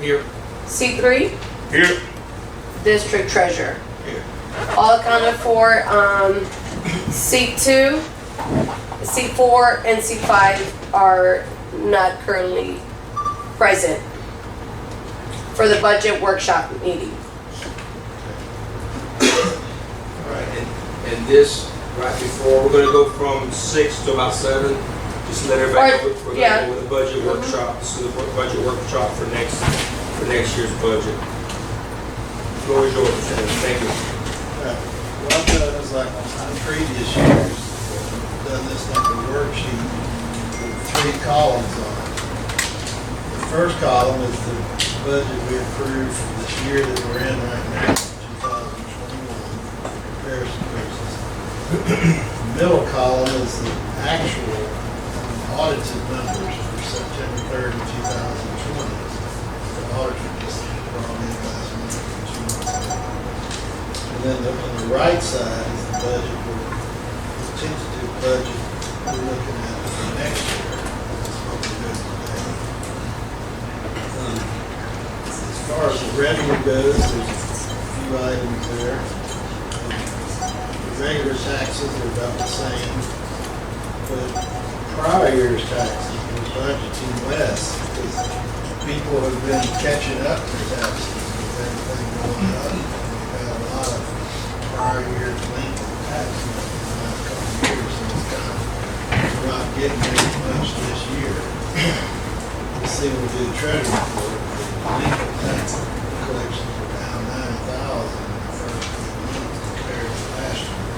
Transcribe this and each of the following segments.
Here. C3, Here. district treasurer. Here. All accounted for. C2, C4, and C5 are not currently present for the budget workshop meeting. Alright, and this, right before, we're gonna go from 6 to about 7. Just let everybody know we're yeah. going with the budget workshop. So the budget workshop for next year's budget. The floor is yours, Mr. Chairman. Thank you. What I've done is like on previous years, done this like a worksheet with 3 columns on it. The first column is the budget we approved for this year that we're in right now, 2021, comparison basis. The middle column is the actual audited numbers for September 30, 2020. The auditor just brought in last month, 2 months ago. And then on the right side is the budget, the tentative budget we're looking at for next year. That's what we're doing today. As far as the revenue goes, there's a few items there. The regular taxes are about the same, but prior year's taxes, we're budgeting less because people have been catching up their taxes with everything going up. We've had a lot of prior year delinquent taxes in the last couple of years, so it's kind of, we're not getting very much this year. We'll see when we do the treasury report, the delinquent tax collections are down 90,000 in the first 3 months compared to last year.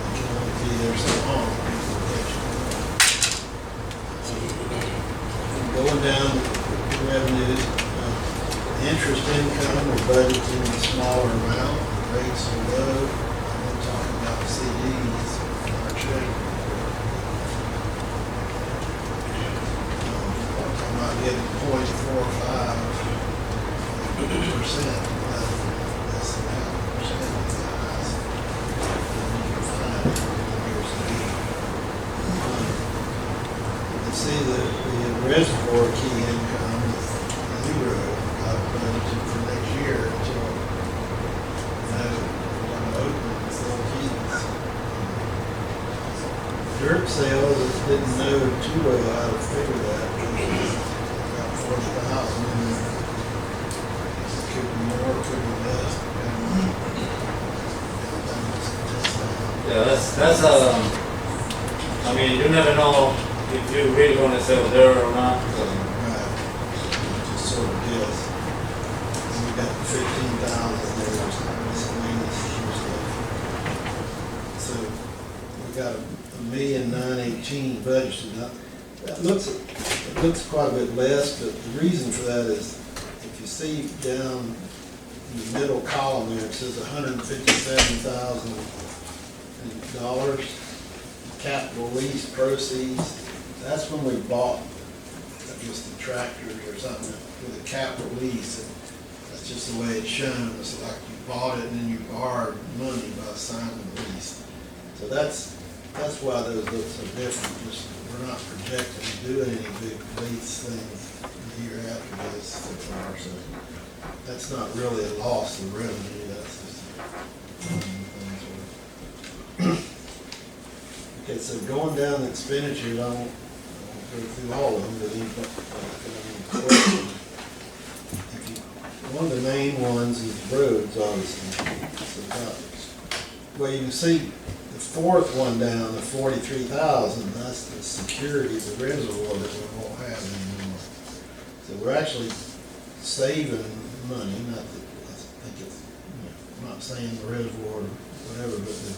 It can only be there so long. Going down the revenues, interest income, we're budgeting a smaller amount, rates are low. I'm talking about CDs, our treasury. I'm not getting 0.45%. That's about percent. See the reservoir key income is 0 budgeted for next year until we're going to open the full keys. Dirt sales, didn't know too well how to figure that. About 40,000 in there. Could be more, could be less. Yeah, that's I mean, you never know if you're really going to sell there or not. Right. Just sort of guess. And we got 15,000 there, miscellaneous stuff. So we got $1,918,000 budgeted. Now, that looks quite a bit less, but the reason for that is if you see down in the middle column there, it says $157,000 capital lease proceeds. That's when we bought, I guess, the tractors or something with a capital lease. That's just the way it's shown. It's like you bought it and then you borrowed money by signing the lease. So that's why those look so different. Just, we're not projecting to do any big lease things the year after this so far. So that's not really a loss of revenue. That's just okay, so going down the expenditures, I won't go through all of them, but one of the main ones is roads, obviously. Well, you can see the fourth one down, the 43,000, that's the security, the reservoir that we won't have anymore. So we're actually saving money, not that, I think it's, I'm not saying the reservoir or whatever, but the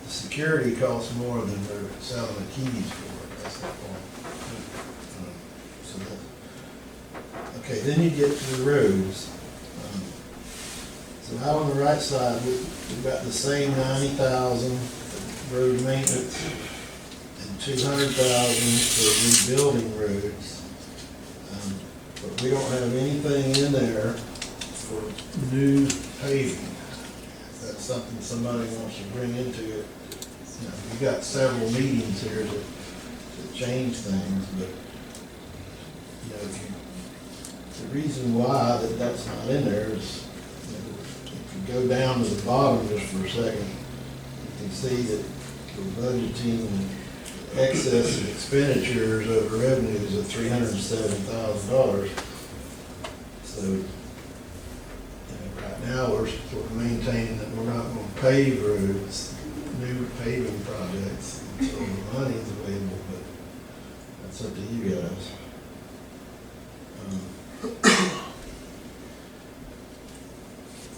security costs more than they're selling the keys for. That's the point. Okay, then you get to the roads. So out on the right side, we've got the same 90,000 for road maintenance and 200,000 for rebuilding roads. But we don't have anything in there for new paving. If that's something somebody wants to bring into it. You know, we've got several meetings here to change things, but know, the reason why that's not in there is, you know, if you go down to the bottom just for a second, you can see that we're budgeting excess of expenditures over revenues of $307,000. So, you know, right now, we're sort of maintaining that we're not gonna pave roads, new paving projects, until the money's available, but that's up to you guys.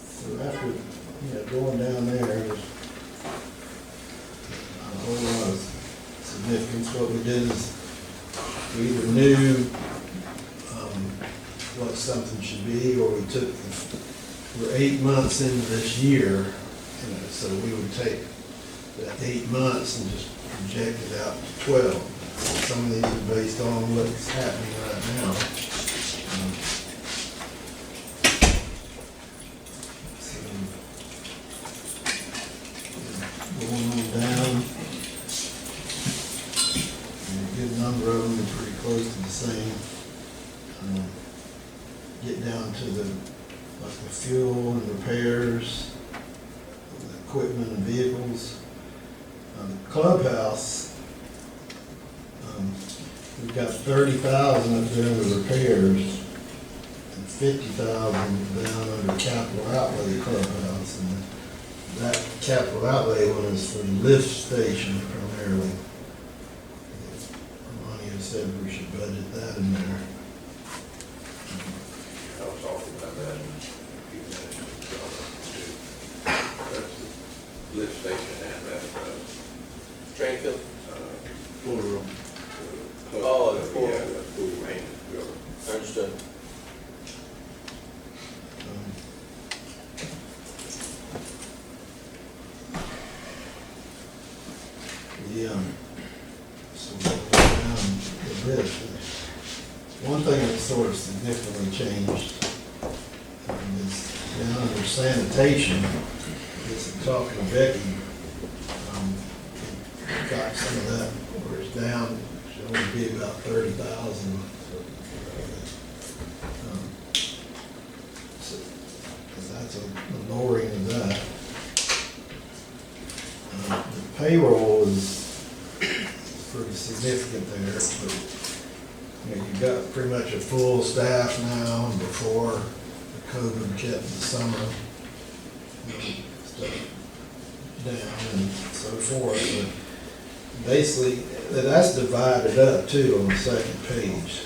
So after, you know, going down there, there's a whole lot of significance. What we did is we either knew what something should be, or we took, we're 8 months into this year, you know, so we would take that 8 months and just project it out to 12. Some of these are based on what's happening right now. So, going on down, and a good number of them are pretty close to the same. Get down to the fuel and repairs, the equipment and vehicles. The clubhouse, we've got 30,000 up there in the repairs and 50,000 down under capital outlay clubhouse. And that capital outlay one is for the lift station primarily. Ronnie said we should budget that in there. I was talking about that in a few minutes. That's the lift station and that, Drain field. pool room. Oh, the pool. Yeah, the pool maintenance building. Understood. So down a bit. One thing that sort of significantly changed is down under sanitation. Just talking to Becky, got some of that where it's down. Should only be about 30,000. So that's a lowering of that. The payroll is pretty significant there, but you know, you've got pretty much a full staff now. Before the COVID kept the summer stuff down and so forth. But basically, that's divided up too on the second page.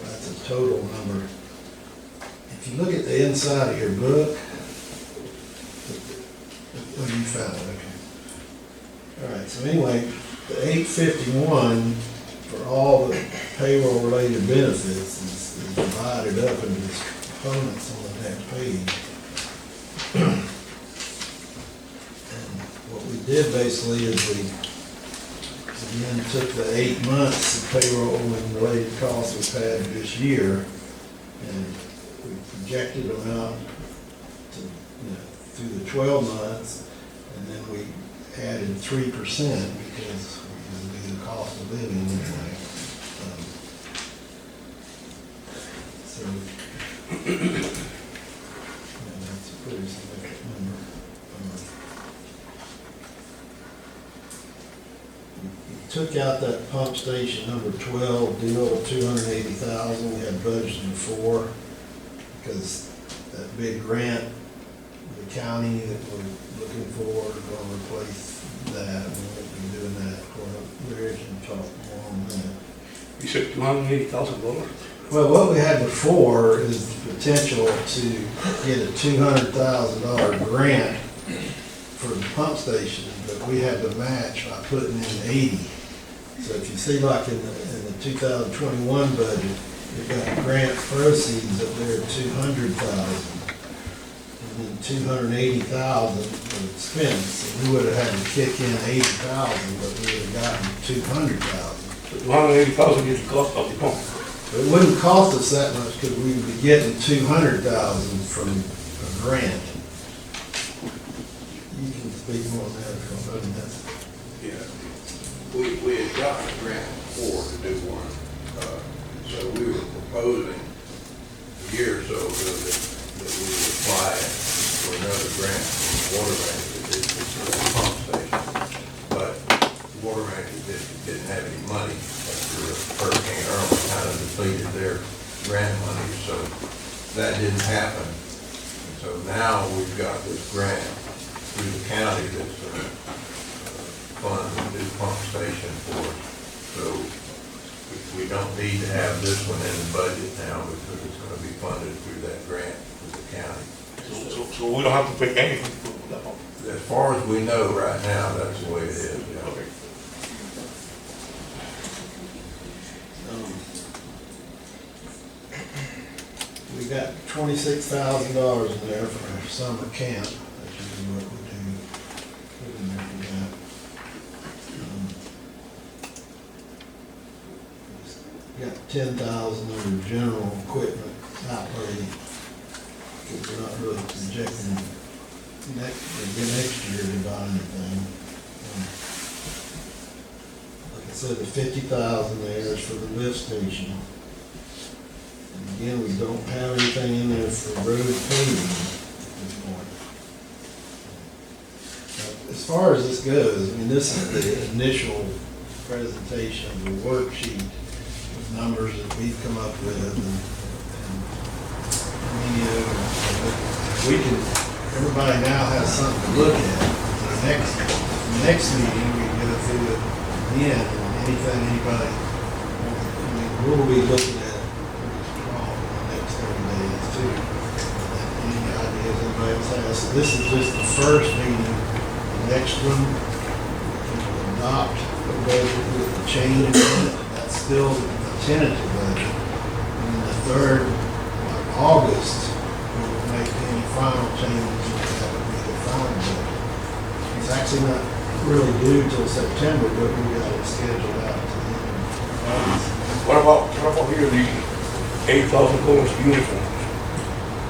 That's a total number. If you look at the inside of your book, oh, you found it, okay. All right, so anyway, the 851 for all the payroll-related benefits is divided up into its components on the next page. And what we did basically is we, again, took the 8 months of payroll and related costs we've had this year, and we projected them out to, you know, through the 12 months, and then we added 3% because of the cost of living anyway. So, yeah, that's a pretty significant number. We took out that pump station number 12 deal of 280,000 we had budgeted for, because that big grant, the county that we're looking for, going to replace that, and we'll be doing that for Rich and talk more on that. You said $280,000? Well, what we had before is the potential to get a $200,000 grant for the pump station, but we had to match by putting in 80. So if you see like in the 2021 budget, we've got grant proceeds up there at 200,000. And then 280,000 for expense. So we would have had to kick in 80,000, but we would have gotten 200,000. 280,000 is the cost of the pump. It wouldn't cost us that much because we would be getting 200,000 from a grant. You can speak more on that if you're voting that. Yeah. We had gotten a grant before to do one, So we were proposing a year or so ago that we would apply for another grant from the water management district for that pump station. But the water management district didn't have any money after Hurricane Irma kind of depleted their grant money, so that didn't happen. And so now we've got this grant through the county that's fund a new pump station for us. So we don't need to have this one in the budget now because it's going to be funded through that grant with the county. So we don't have to pay anything for that pump? As far as we know right now, that's the way it is, yeah. Okay. We got $26,000 in there for our summer camp, that's usually what we do, put in there for that. We got 10,000 under general equipment outlay, because we're not really projecting next year to buy anything. Like I said, the 50,000 there is for the lift station. And again, we don't have anything in there for road paving at this point. As far as this goes, I mean, this is the initial presentation of the worksheet with numbers that we've come up with and we can, everybody now has something to look at. The next meeting, we can go through it again, and anything anybody, I mean, we'll be looking at the next 30 days too. Any ideas anybody else has? So this is just the first meeting. The next one, we can adopt the budget with the change in it. That's still a tentative budget. And then the third, like August, we will make any final changes, and that would be the final budget. It's actually not really due till September, but we got it scheduled out to the end of August. What about here, the $8,000 uniforms?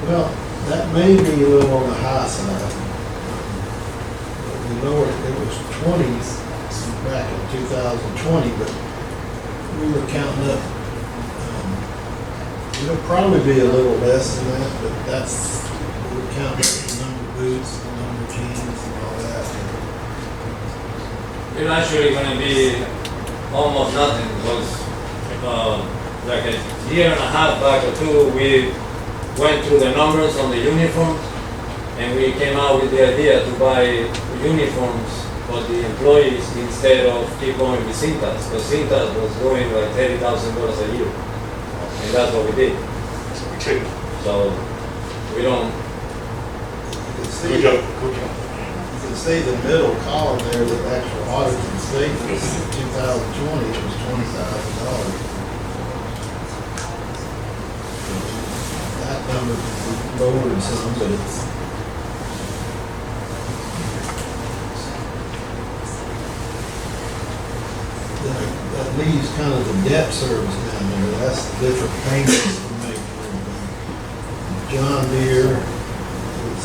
Well, that may be a little on the high side. But we lowered, it was 20s back in 2020, but we were counting up. It'll probably be a little less than that, but that's, we were counting up the number of boots, the number of jeans and all that. It's actually gonna be almost nothing because like a year and a half back or two, we went through the numbers on the uniforms and we came out with the idea to buy uniforms for the employees instead of keep going with Cintas, because Cintas was going like $30,000 a year. And that's what we did. So we changed. So we don't, You can see, Good job, good job. you can see the middle column there, the actual audited statements, 2020, it was $20,000. That number is lowered some, but it's. That leaves kind of the debt service down there, that's the different payments we make for everything. John Deere is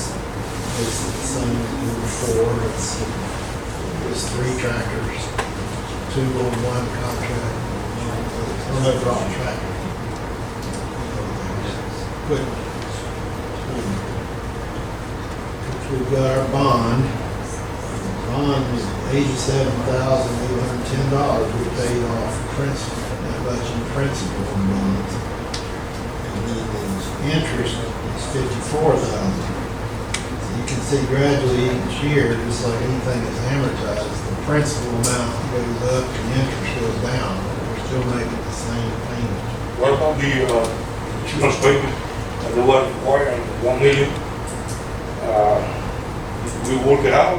the same as before, it's 3 tractors, 2 on 1 contract, one overall tractor. Quick. We've got our bond. Bond was $87,810. We paid off principal, that much in principal on bonds. And then the interest is $54,000. So you can see gradually each year, just like anything that's amortized, the principal amount goes up and the interest goes down. We're still making the same payment. What about the insurance payment? They were required $1 million. We work it out.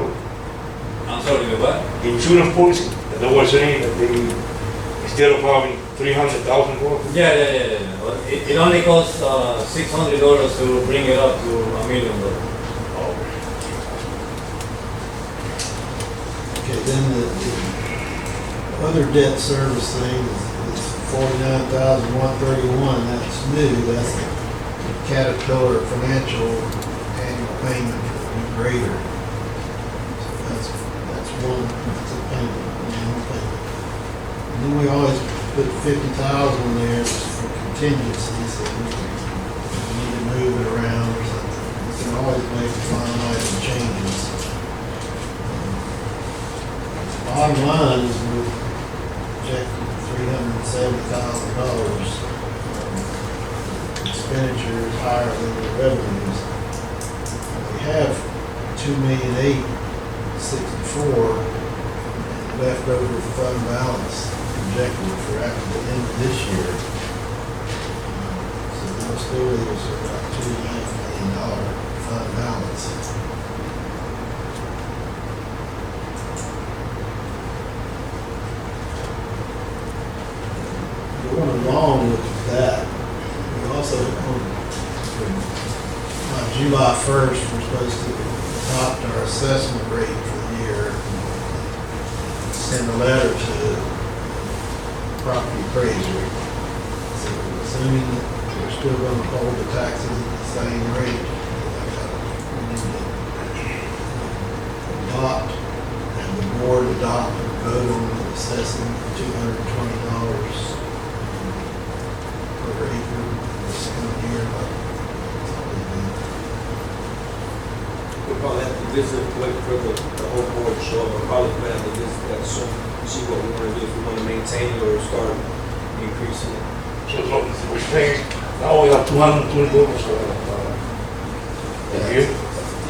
I'm sorry, the what? The insurance policy, that they were saying that they, instead of having $300,000. Yeah. Well, it only costs $600 to bring it up to $1 million. Okay, then the other debt service thing is $49,131, that's new, that's the Caterpillar Financial annual payment for the new grader. So that's one, that's a payment, annual payment. And then we always put 50,000 there for contingency, so we need to move it around or something. We can always make line item changes. Bottom line is we're projecting $370,000. Expenditure is higher than the revenues. We have $2,864,000 leftover fund balance projected for after the end of this year. So those still leaves about $2.5 million fund balance. Going along with that, we also, on July 1st, we're supposed to adopt our assessment rate for the year. Send a letter to the property appraiser. So assuming that we're still going to hold the taxes at the same rate, we need to adopt, and the board adopt and vote on assessing $220 per acre this coming year. We'll probably have to visit, wait for the whole board to show up, we'll probably plan to visit that soon, see what we want to do, if we want to maintain it or start increasing it. So we're saying, now we have 220 dollars a year.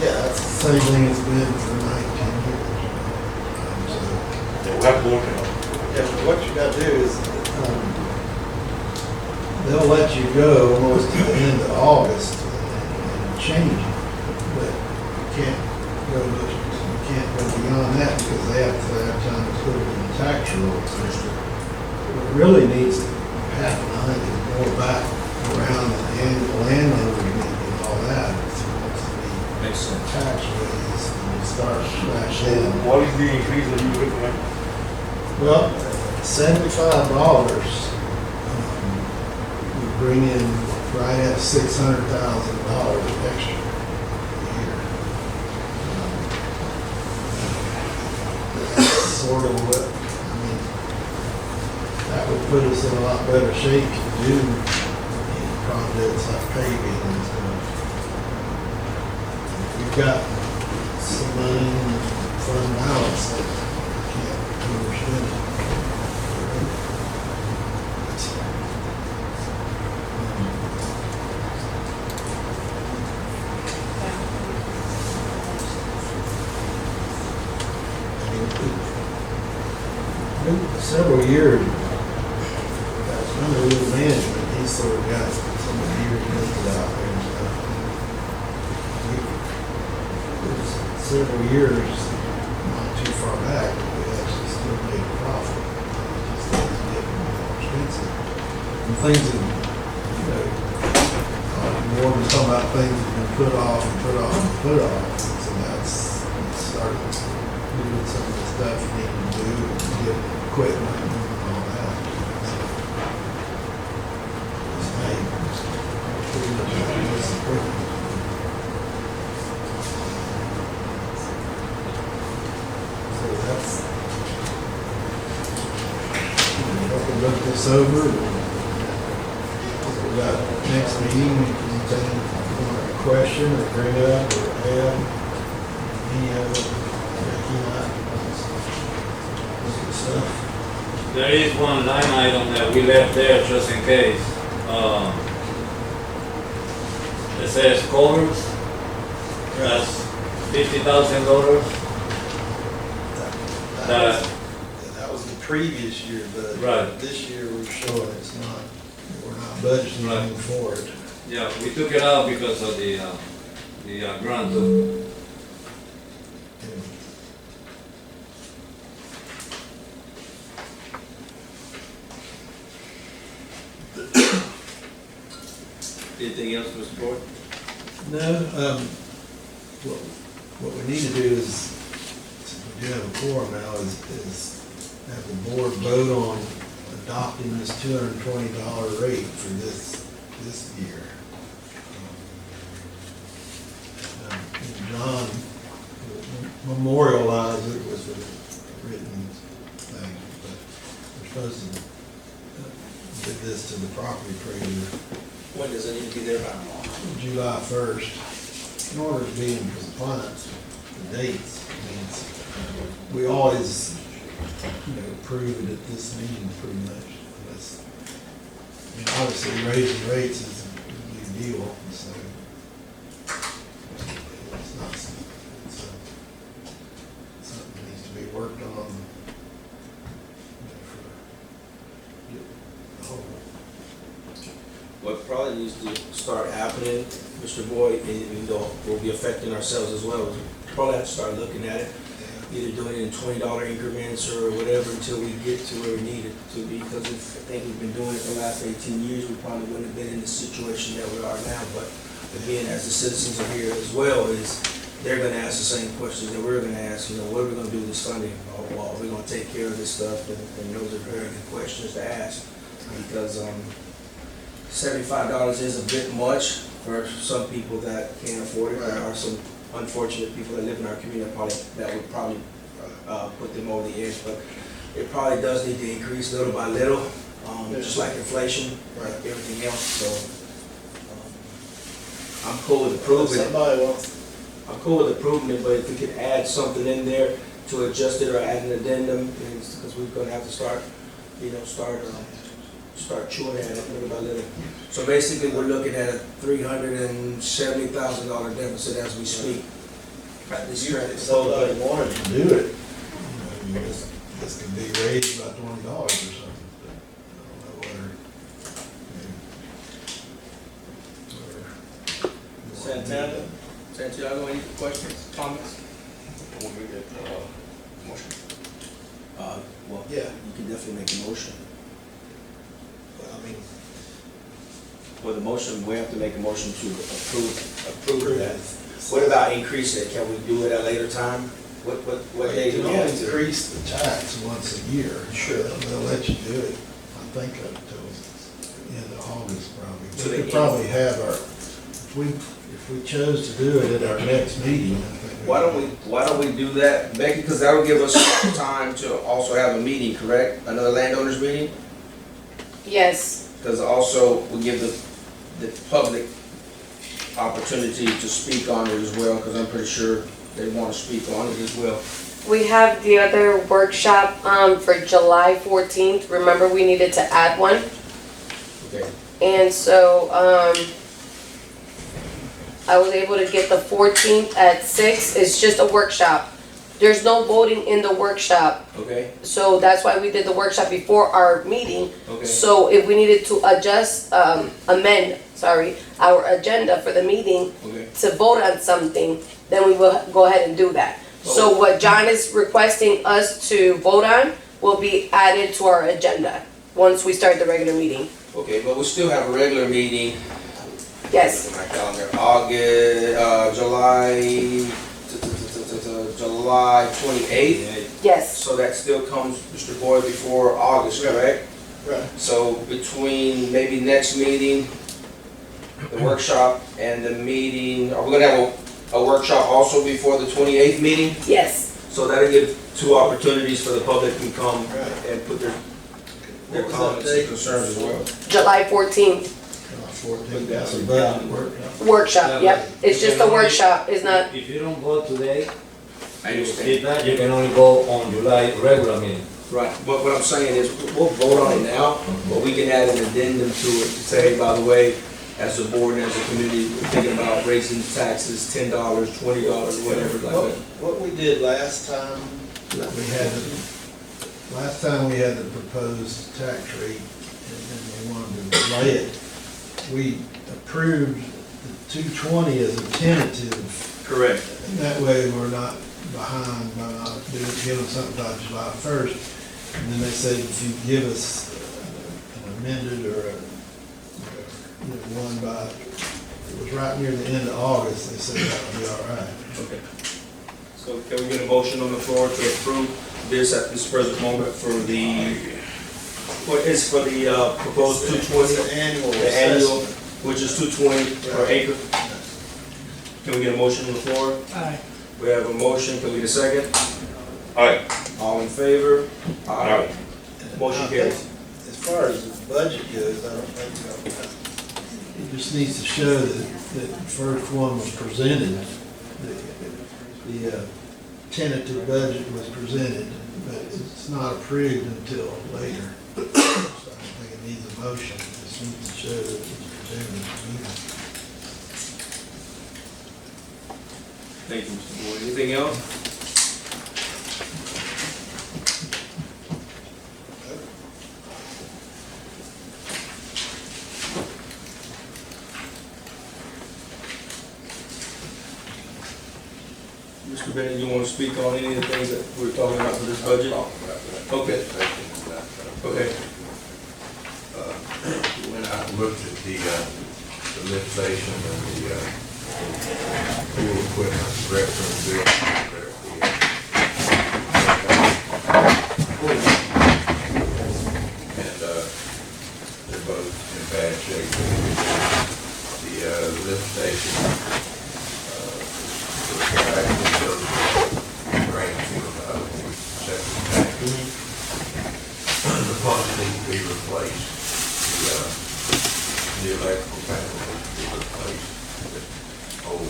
Yeah, that's the same thing it's been for 19 years. So, Yeah, we have to work it out. yeah, but what you gotta do is, they'll let you go almost to the end of August and change it. But you can't go beyond that because they have to have time to put it in the tax roll system. What really needs to happen, I think, is more back around the annual landowner meeting and all that. It's supposed to be Makes sense. tax raise and start back then. What is the increase that you recommend? Well, $75 would bring in right at $600,000 extra a year. That's sort of what, I mean, that would put us in a lot better shape to do projects like paving and stuff. We've got some money in fund balance that can't overspend it. Several years, that's under the management, he's sort of got some of the years listed out there and stuff. There's several years, not too far back, we actually still made a profit. Just things getting more expensive. And things that, you know, more than talking about things that have been put off and put off and put off. So that's started doing some of the stuff you need to do and get equipment and all that. It's made, pretty much all this equipment. So that's, we can look this over and we got next meeting, we can take a question or bring up or add any other, stuff. There is one line item that we left there just in case. It says covers, that's $50,000. That was the previous year, but Right. this year we're showing it's not, we're not budgeting Right. for it. Yeah, we took it out because of the grant. Anything else, Mr. Board? No, what we need to do is, since we do have a quorum now, is have the board vote on adopting this $220 rate for this year. And John memorialized it with a written thing, but we're supposed to When does it need to be there by? July 1st. In order to be in compliance with the dates, means we always, approve it at this meeting pretty much. Obviously raising rates is a big deal, so it's not, something that needs to be worked on, for the whole. What probably needs to start happening, Mr. Boyd, even though we'll be affecting ourselves as well, is we probably have to start looking at it, either doing it in $20 increments or whatever until we get to where we need it to be. Because I think we've been doing it for the last 18 years, we probably wouldn't have been in the situation that we are now. But again, as the citizens are here as well, is they're gonna ask the same questions that we're gonna ask, what are we gonna do with this funding? Well, are we gonna take care of this stuff? And those are very good questions to ask. Because $75 is a bit much for some people that can't afford it. There are some unfortunate people that live in our community that would probably put them over the edge, but it probably does need to increase little by little, just like inflation, like everything else. So I'm cool with approving it. Somebody wants, I'm cool with approving it, but if we could add something in there to adjust it or add an addendum, because we're gonna have to start chewing at it little by little. So basically, we're looking at a $370,000 deficit as we speak. At this current if somebody wanted to Do it. This could be raised by $20 or something. I don't know Santiago, any questions, comments? Well, Yeah. you can definitely make a motion. I mean, For the motion, we have to make a motion to approve that. What about increasing it? Can we do it at a later time? What day do You we can have only to? increase the tax once a year. Sure. They'll let you do it, I think, up till the end of August, probably. So We they could probably have if we chose to do it at our next meeting, I think. Why don't we do that, Becky, because that'll give us time to also have a meeting, correct? Another landowners meeting? Yes, Because also we give the public opportunity to speak on it as well, because I'm pretty sure they want to speak on it as well. we have the other workshop, for July 14th. Remember, we needed to add one. Okay. And so, I was able to get the 14th at 6. It's just a workshop. There's no voting in the workshop. Okay, So that's why we did the workshop before our meeting. okay. So if we needed to amend our agenda for the meeting Okay. to vote on something, then we will go ahead and do that. So what John is requesting us to vote on will be added to our agenda once we start the regular meeting. Okay, but we still have a regular meeting. Yes, My calendar, July 28th. yes, So that still comes, Mr. Boyd, before August, Right. correct? right. So between maybe next meeting, the workshop, and the meeting, are we gonna have a workshop also before the 28th meeting? yes. So that'll give two opportunities for the public to come Right. and put their What was that comments date? and concerns as well. July 14th, 14th, that's a budget workshop. workshop, yep. It's just a workshop, it's not, If you don't vote today, I understand. feedback, you can only go on July regular meeting. Right, but what I'm saying is, we'll vote on it now, but we can add an addendum to it to say, by the way, as a board and as a community, we're thinking about raising taxes $10, $20, whatever like that. What we did last time, Last time we had the proposed tax rate, and then they wanted to delay it. We approved the 220 as a tentative, Correct. and that way we're not behind by not giving something by July 1st. And then they said if you give us an amended or one by, it was right near the end of August, they said that would be all right. Okay. So can we get a motion on the floor to approve this at this present moment for the, what is for the proposed 220? the annual The annual, assessment. which is 220 per acre. Can we get a motion on the floor? Aye. We have a motion, can we get a second? Aye. All in favor? Aye. Motion I carries. think As far as the budget goes, I don't think, just needs to show that the first one was presented. The tentative budget was presented, but it's not approved until later. So I don't think it needs a motion, it just needs to show that it was presented. Thank you, Mr. Boyd. Anything else? Mr. Bennett, you want to speak on any of the things that we're talking about for this budget? Okay. Okay. When I looked at the lift station and the pool equipment, restroom building, and they're both in bad shape. The lift station, drain field out of the septic tank. The pumps need to be replaced. The electrical panel needs to be replaced. Old.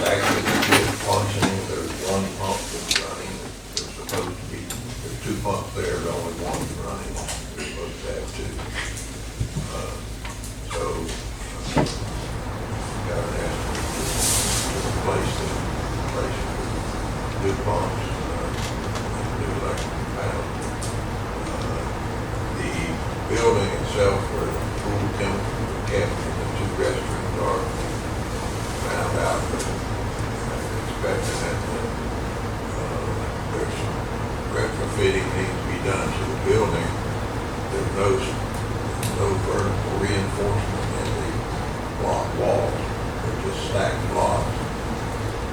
Actually, it's good functioning. There's one pump that's running. There's supposed to be, there's two pumps there, but only one's running. There's supposed to have two. Got an estimate to replace the new pumps, new electrical panel. The building itself where the pool chemicals are kept and the two restrooms are, found out that expecting that there's some retrofitting needs to be done to the building. There's no vertical reinforcement in the block walls. They're just stacked blocks.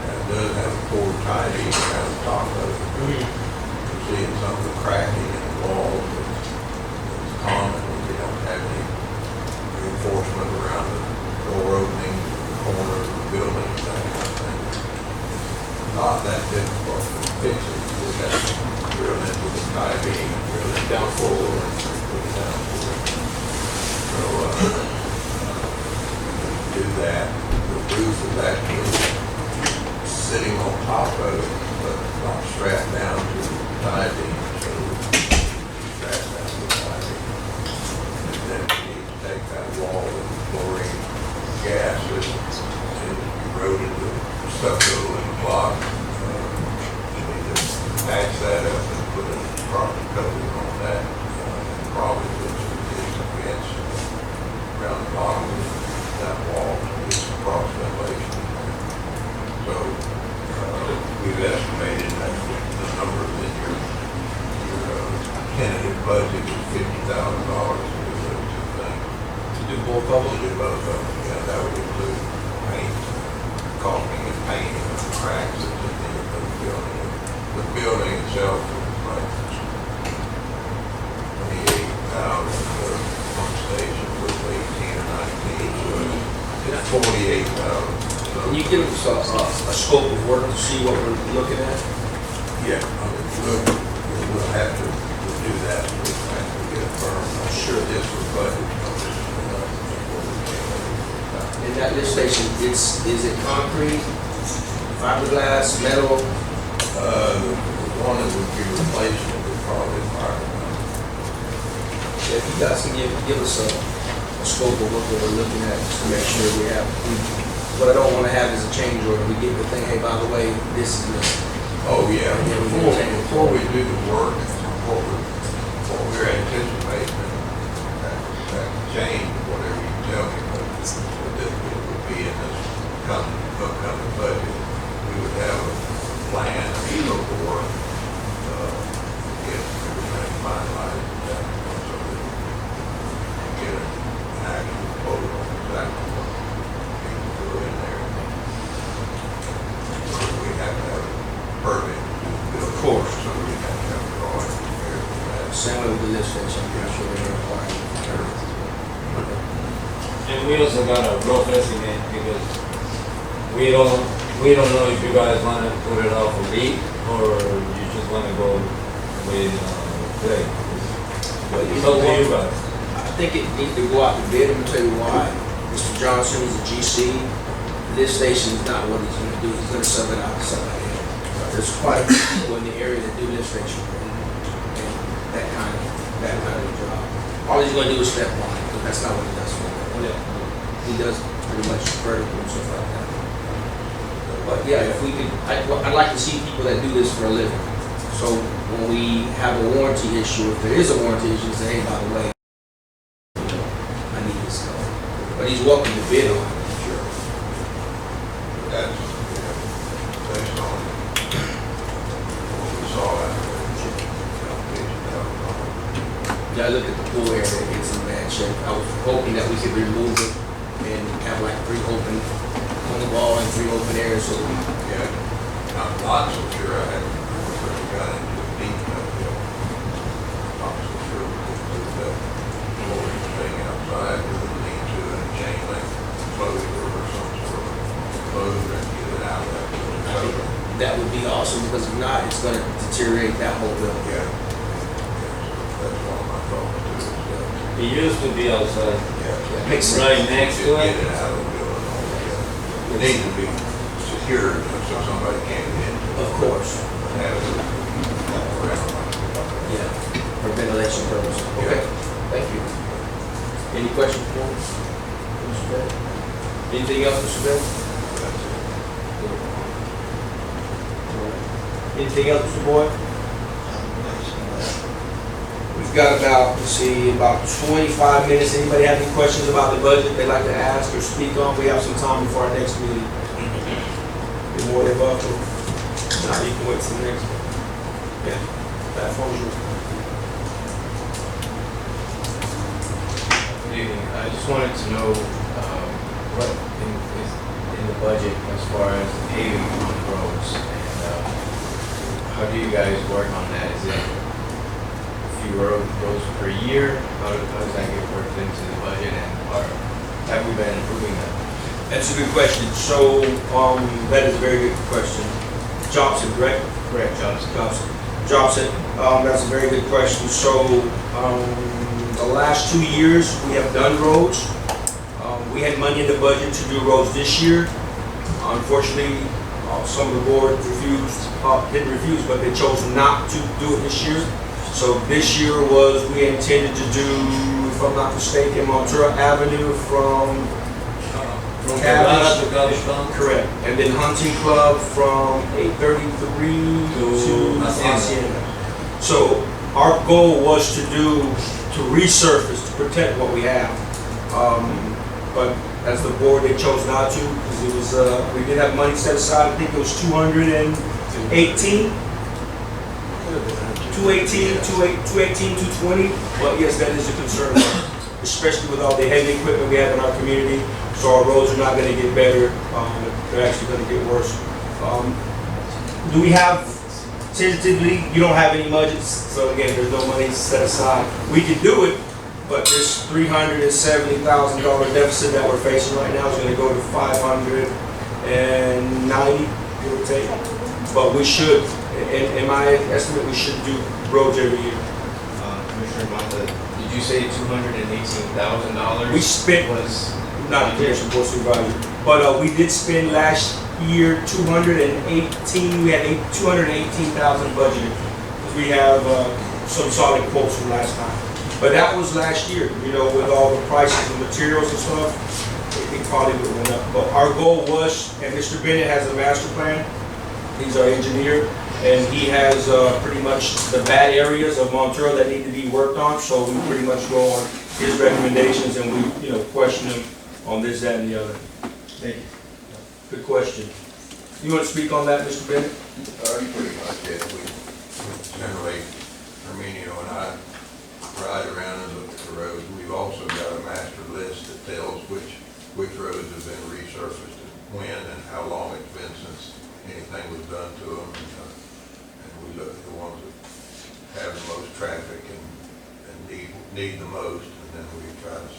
And it does have a core tidy around the top of it. You're seeing some of the cracking in the walls. It's common when you don't have any reinforcement around the door opening, the corner of the building, that kind of thing. It's not that difficult to fix it. You just have to drill into the tie beam and drill it down forward and put it down forward. So, do that. The roof is actually sitting on top of it, but not strapped down to the tie beam. So, strapped down to the tie beam. And then we need to take that wall with chlorine gas and eroded the stucco and block. We need to patch that up and put a proper coating on that. Probably put some additional vents around the bottom of that wall to get some cross ventilation in there. So we've estimated that the number in your tentative budget is $50,000 to do those two things. To do both of them? To do both of them, yeah, that would include paint, caulking and painting of the cracks that's in the building. The building itself is like 28,000, the pump station was 18 or 19, so it's 48,000. Can you give us a scope of work to see what we're looking at? Yeah, I mean, we'll have to do that, we'll have to get a firm. I'm sure this was budget. In that lift station, is it concrete, fiberglass, metal? The one that would be replaced would probably fiberglass. If you guys can give us a scope of what we're looking at, just to make sure we have, what I don't want to have is a change order. We get the thing, hey, by the way, this is this. Oh, yeah, before we do the work, what we're anticipating, that change, whatever you tell me, but this would be in this upcoming budget. We would have a plan, a scope of work, get everything finalized, so that we get an actual quote on exactly what people do in there. So we have to have a permit to build. Of course. So we have to have a drawing prepared for that. Same way with the lift station, I'm sure they're required. And we also got a rough estimate because we don't know if you guys wanna put it out for bid or you just wanna go with clay. Well, It's up to you guys. think it needs to go out to bid, and I'll tell you why. Mr. Johnson, he's a GC. This station is not what he's gonna do. He's gonna sub it out to somebody else. There's quite a few people in the area that do lift station and that kind of job. All he's gonna do is step one, but that's not what he does for me. He does pretty much vertical and stuff like that. But yeah, if we could, I'd like to see people that do this for a living. So when we have a warranty issue, if there is a warranty issue, say, hey, by the way, I need this stuff. But he's welcome to bid on it. Sure. That's, based on what we saw out there. Yeah, I look at the pool area, it's in bad shape. I was hoping that we could remove it and have like 3 open on the wall and 3 open areas so that we, Yeah, I'm not so sure I had really got into it deep enough, not so sure we could put the flooring thing outside with a lean to and a chain link closure or some sort of closure and get it out of that building. I think that would be awesome, because if not, it's gonna deteriorate that whole building. Yeah, that's one of my thoughts too. It used to be outside, Yeah. Makes sense. right next to Get it. it out of the building altogether. It needs to be secured so somebody can't get into it. Of course, Have it around. yeah, for ventilation purposes. Okay, thank you. Any questions for Mr. Bennett? Anything else, Mr. Bennett? That's it. Anything else, Mr. Boyd? We've got about, let's see, about 25 minutes. Anybody have any questions about the budget they'd like to ask or speak on? We have some time before our next meeting. You're more than welcome. Now you can wait till the next one. Yeah, platform's yours. Good evening. I just wanted to know what is in the budget as far as paving on the roads, and how do you guys work on that? Is it a few roads per year? How does that get worked into the budget, and have we been improving that? That's a good question. So, that is a very good question. Johnson, correct? Correct, Johnson. Johnson, that's a very good question. So, the last 2 years, we have done roads. We had money in the budget to do roads this year. Unfortunately, some of the board didn't refuse, but they chose not to do it this year. So this year we intended to do, if I'm not mistaken, Montura Avenue from From Cabbage. Quebrada to Galveston. Correct. And then Hunting Club from 833 to Hacienda. So our goal was to resurface, to protect what we have. But as the board, they chose not to, because it was, we did have money set aside. I think it was 218, 220. But yes, that is a concern, especially with all the heavy equipment we have in our community. So our roads are not going to get better. They're actually going to get worse. Do we have, tentatively, you don't have any budgets, so again, there's no money set aside. We can do it, but this $370,000 deficit that we're facing right now is going to go to 590, give or take. But we should, in my estimate, we should do roads every year. Commissioner Mata, did you say $218,000? We spent, was not the commission, board supervisor, but we did spend last year 218. We had 218,000 budgeted. We have some solid quotes from last time, but that was last year. You know, with all the prices of materials and stuff, it probably would have went up. But our goal was, and Mr. Bennett has a master plan. He's our engineer, and he has pretty much the bad areas of Montura that need to be worked on. So we pretty much go on his recommendations, and we, question him on this, that, and the other. Thank you. Good question. You want to speak on that, Mr. Bennett? You pretty much did. We generally, Arminio and I ride around and look at the roads. We've also got a master list that tells which roads have been resurfaced and when and how long it's been since anything was done to them. And we look at the ones that have the most traffic and need the most, and then we try to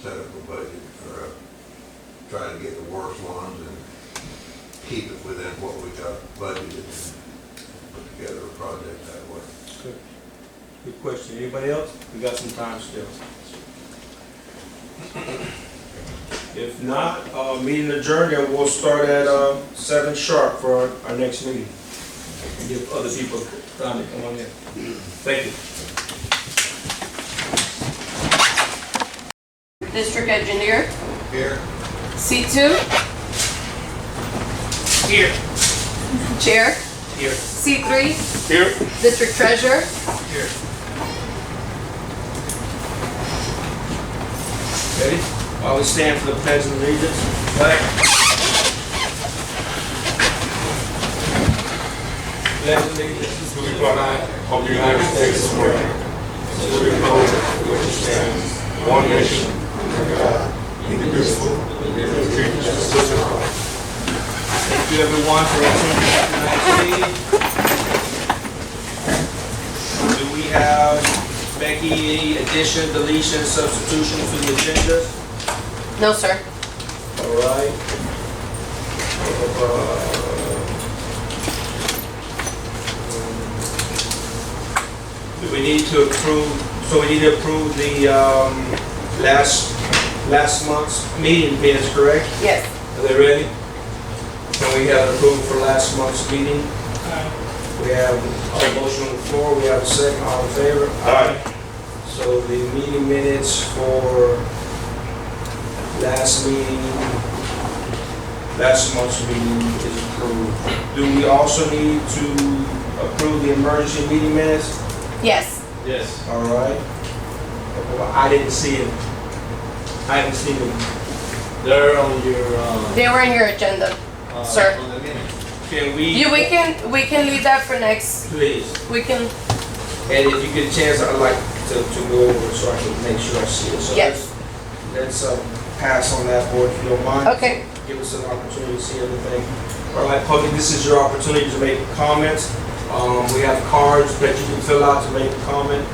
set up a budget or try to get the worst ones and keep it within what we got budgeted and put together a project that way. Good question. Anybody else? We got some time still. If not, meeting adjourned, and we'll start at 7 sharp for our next meeting. Give other people time to come on in. Thank you. District engineer, Here. C2, Here. chair, Here. C3, Here. district treasurer. Here. Ready? While we stand for the pledge of allegiance. Flag. Pledge allegiance to the flag of the United States of America, to the republic which stands one nation, under God, indivisible, with liberty and justice for all. Thank you, everyone, for attending tonight's meeting. Do we have, Becky, any addition, deletion, substitution for the agenda? No, sir. All right. Do we need to approve, so we need to approve the last month's meeting minutes, correct? Yes. Are they ready? And we have approved for last month's meeting. We have a motion on the floor, we have a second, all in favor? Aye. So the meeting minutes for last month's meeting is approved. Do we also need to approve the emergency meeting minutes? Yes. Yes. All right. Well, I didn't see it. I haven't seen them. They're on your, They were in your agenda, sir. on the minutes. Can we? We can leave that for next. Please. We can. And if you get a chance, I'd like to go over it so I can make sure I see it. So Yes. let's pass on that, board, if you don't mind. Okay. Give us an opportunity to see everything. All right, public, this is your opportunity to make comments. We have cards that you can fill out to make a comment.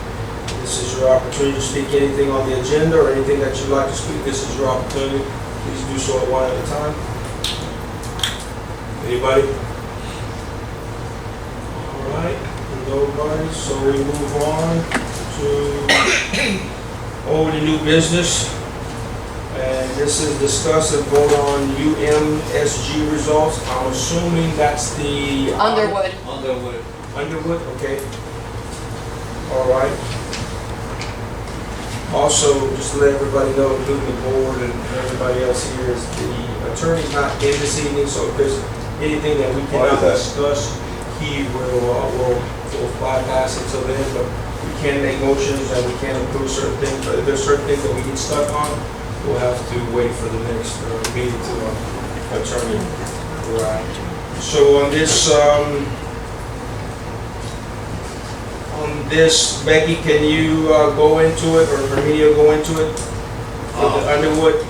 This is your opportunity to speak anything on the agenda or anything that you'd like to speak. This is your opportunity. Please do so one at a time. Anybody? All right, nobody. So we move on to over the new business. And this is discuss and vote on UMSG results. I'm assuming that's the... Underwood. Underwood. Underwood, okay. All right. Also, just to let everybody know, including the board and everybody else here, is the attorney's not in this evening, so if there's anything that we cannot discuss, he will bypass it till then, but we can make motions and we can approve certain things, but if there's certain things that we get stuck on, we'll have to wait for the next meeting to attorney. Right. So on this, Becky, can you go into it, or Herminio go into it? For the Underwood?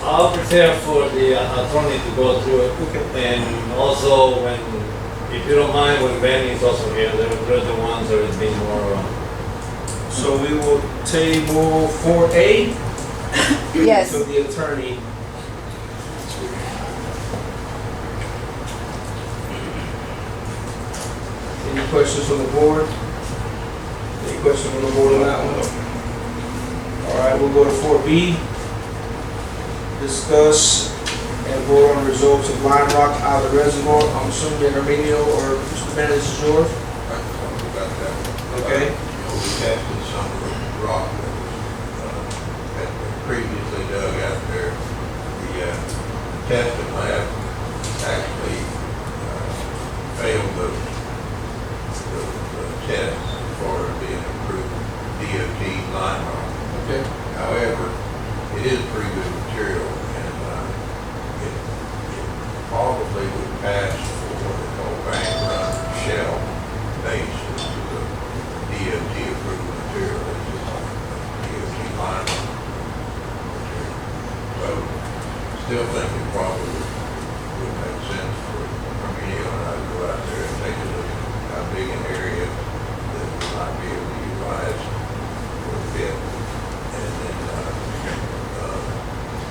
I'll prepare for the attorney to go through it. Okay. And also when, if you don't mind, when Ben is also here, they're the ones that have been more, So we will table 4A Yes. to the attorney. Any questions from the board? Any questions from the board on that one? All right, we'll go to 4B. Discuss and vote on results of Lime Rock out of the reservoir. I'm assuming Herminio or Mr. Bennett, this is yours? About that. Okay. We tested some of the rock that was, had been previously dug out there. The testing lab actually failed the test for being approved DOT line rock. Okay. However, it is pretty good material, and it probably would pass for what they call bank run shell base, which is a DOT approved material. It's just like DOT line rock material. So, still think it probably would make sense for me and I to go out there and take a look at how big an area that we might be able to utilize for the pit. And then,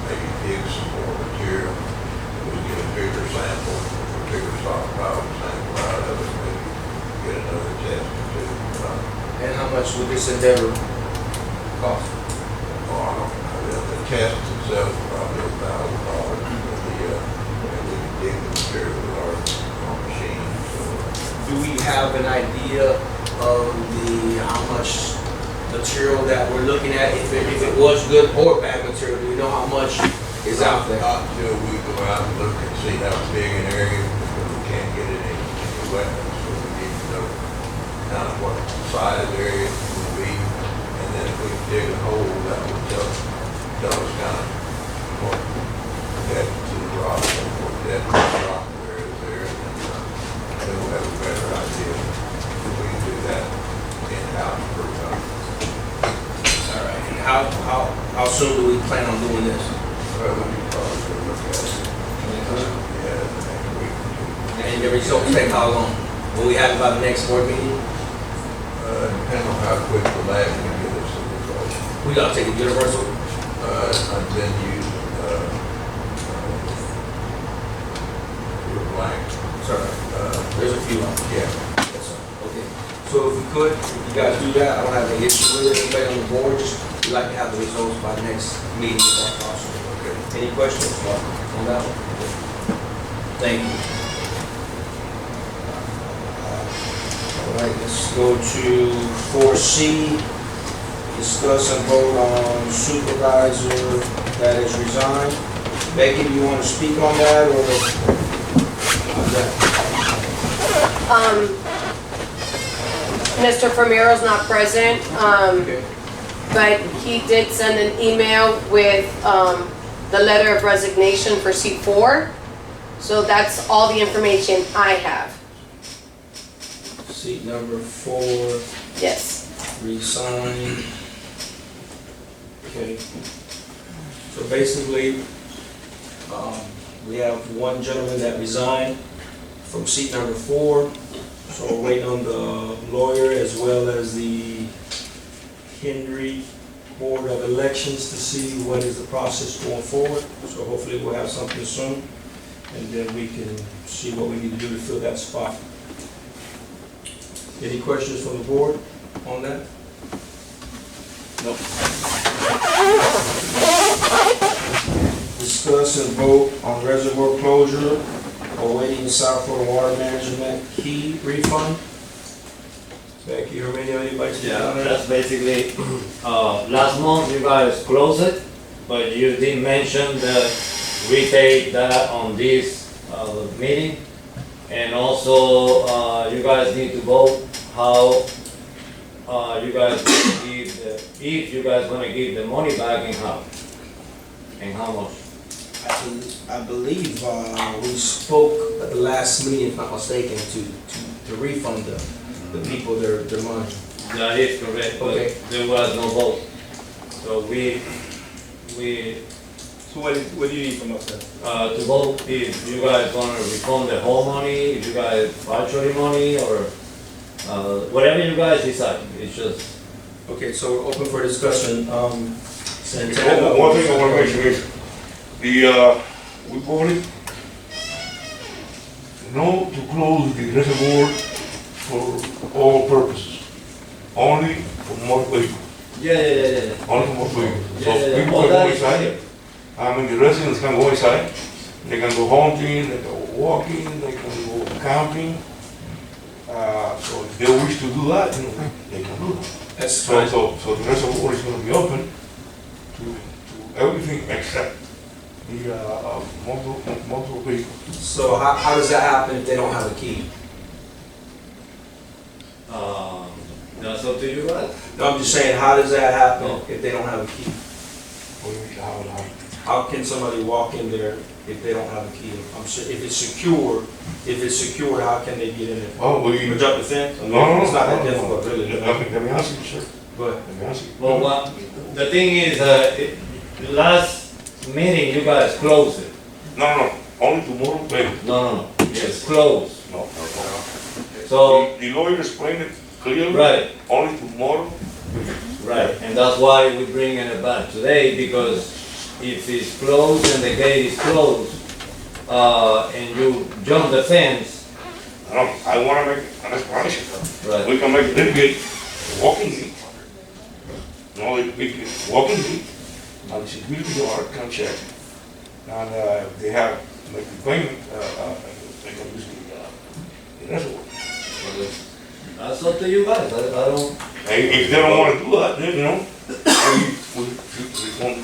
maybe dig some more material. We get a bigger sample, a bigger stockpile sample out of it, maybe get another test or two. And how much would this endeavor cost? The itself is probably $1,000 and we can dig the material with our machine, so. Do we have an idea of how much material that we're looking at? If it was good or bad material, do we know how much is out there? Not until we go out and look and see how big an area, because we can't get it in wetlands, so we need to know kind of what size area it will be, and then if we can dig a hole, that will tell us kind of what depth to the rock, and what depth to the rock there is there, and then we'll have a better idea if we can do that in-house per ton. All right, and how soon do we plan on doing this? Well, we can probably go look at it, yeah, the next week or two. And the results take how long? Will we have it by the next board meeting? Depending on how quick the lab can get us the results. We gotta take a universal. I've been using, your blank, Sorry, there's a few of them. yeah. Yes, sir. Okay. So if we could, if you guys do that, I don't have any issue with it. Anybody on the board, just we'd like to have the results by the next meeting if that's possible. Okay. Any questions on that one? Thank you. All right, let's go to 4C. Discuss and vote on supervisor that is resigned. Becky, do you want to speak on that or? On that? Mr. Firmero's not present, Okay. but he did send an email with, the letter of resignation for C4. So that's all the information I have. Seat number 4, Yes. resign. Okay. So basically, we have one gentleman that resigned from seat number 4. So we're waiting on the lawyer as well as the Henry Board of Elections to see what is the process going forward. So hopefully we'll have something soon, and then we can see what we need to do to fill that spot. Any questions from the board on that? Nope. Discuss and vote on reservoir closure, awaiting South Florida Water Management key refund. Becky or anybody speak Yeah, on that? that's basically, last month you guys closed it, but you did mention that we take that on this, meeting. And also, you guys need to vote how, you guys give if you guys gonna give the money back and how much. I believe we spoke at the last meeting, if not mistaken, to refund the people their money. That is correct, but Okay. there was no vote. So we, So what do you need from us then? to vote if you guys wanna refund the whole money, if you guys partially money, or, whatever you guys decide, it's just. Okay, so we're open for discussion. One Santana. thing I want to mention is, we voted no to close the reservoir for all purposes, only for motor vehicles, Yeah. only for motor vehicles. So Yeah. people Well, can that go is inside, clear. I mean, the residents can go inside, they can go hunting, they can go walking, they can go camping. So if they wish to do that, you know, they can do that. That's So fine. so the reservoir is gonna be open to everything except the motor vehicle. So how does that happen if they don't have a key? That's up to you guys. No, I'm just saying, how does that happen if they don't have a key? How can somebody walk in there if they don't have a key? I'm sure, if it's secure, how can they get in there? Oh, we, Or jump the fence? I mean, no, it's not that no, difficult, really. let me answer you, sir. But Let me answer you. Well, the thing is, last meeting you guys closed it. No, only tomorrow, maybe. No, it's closed. No. So, The lawyer explained it clearly. right, Only tomorrow. right, and that's why we're bringing it back today, because if it's closed and the gate is closed, and you jump the fence, I wanna make an explanation. right, We can make a little gate, walking gate. No, it big walking gate. and the security guard can check. And if they have make the payment, they can use the reservoir. That's up to you guys, I don't, If they don't wanna do that, then, you know, we want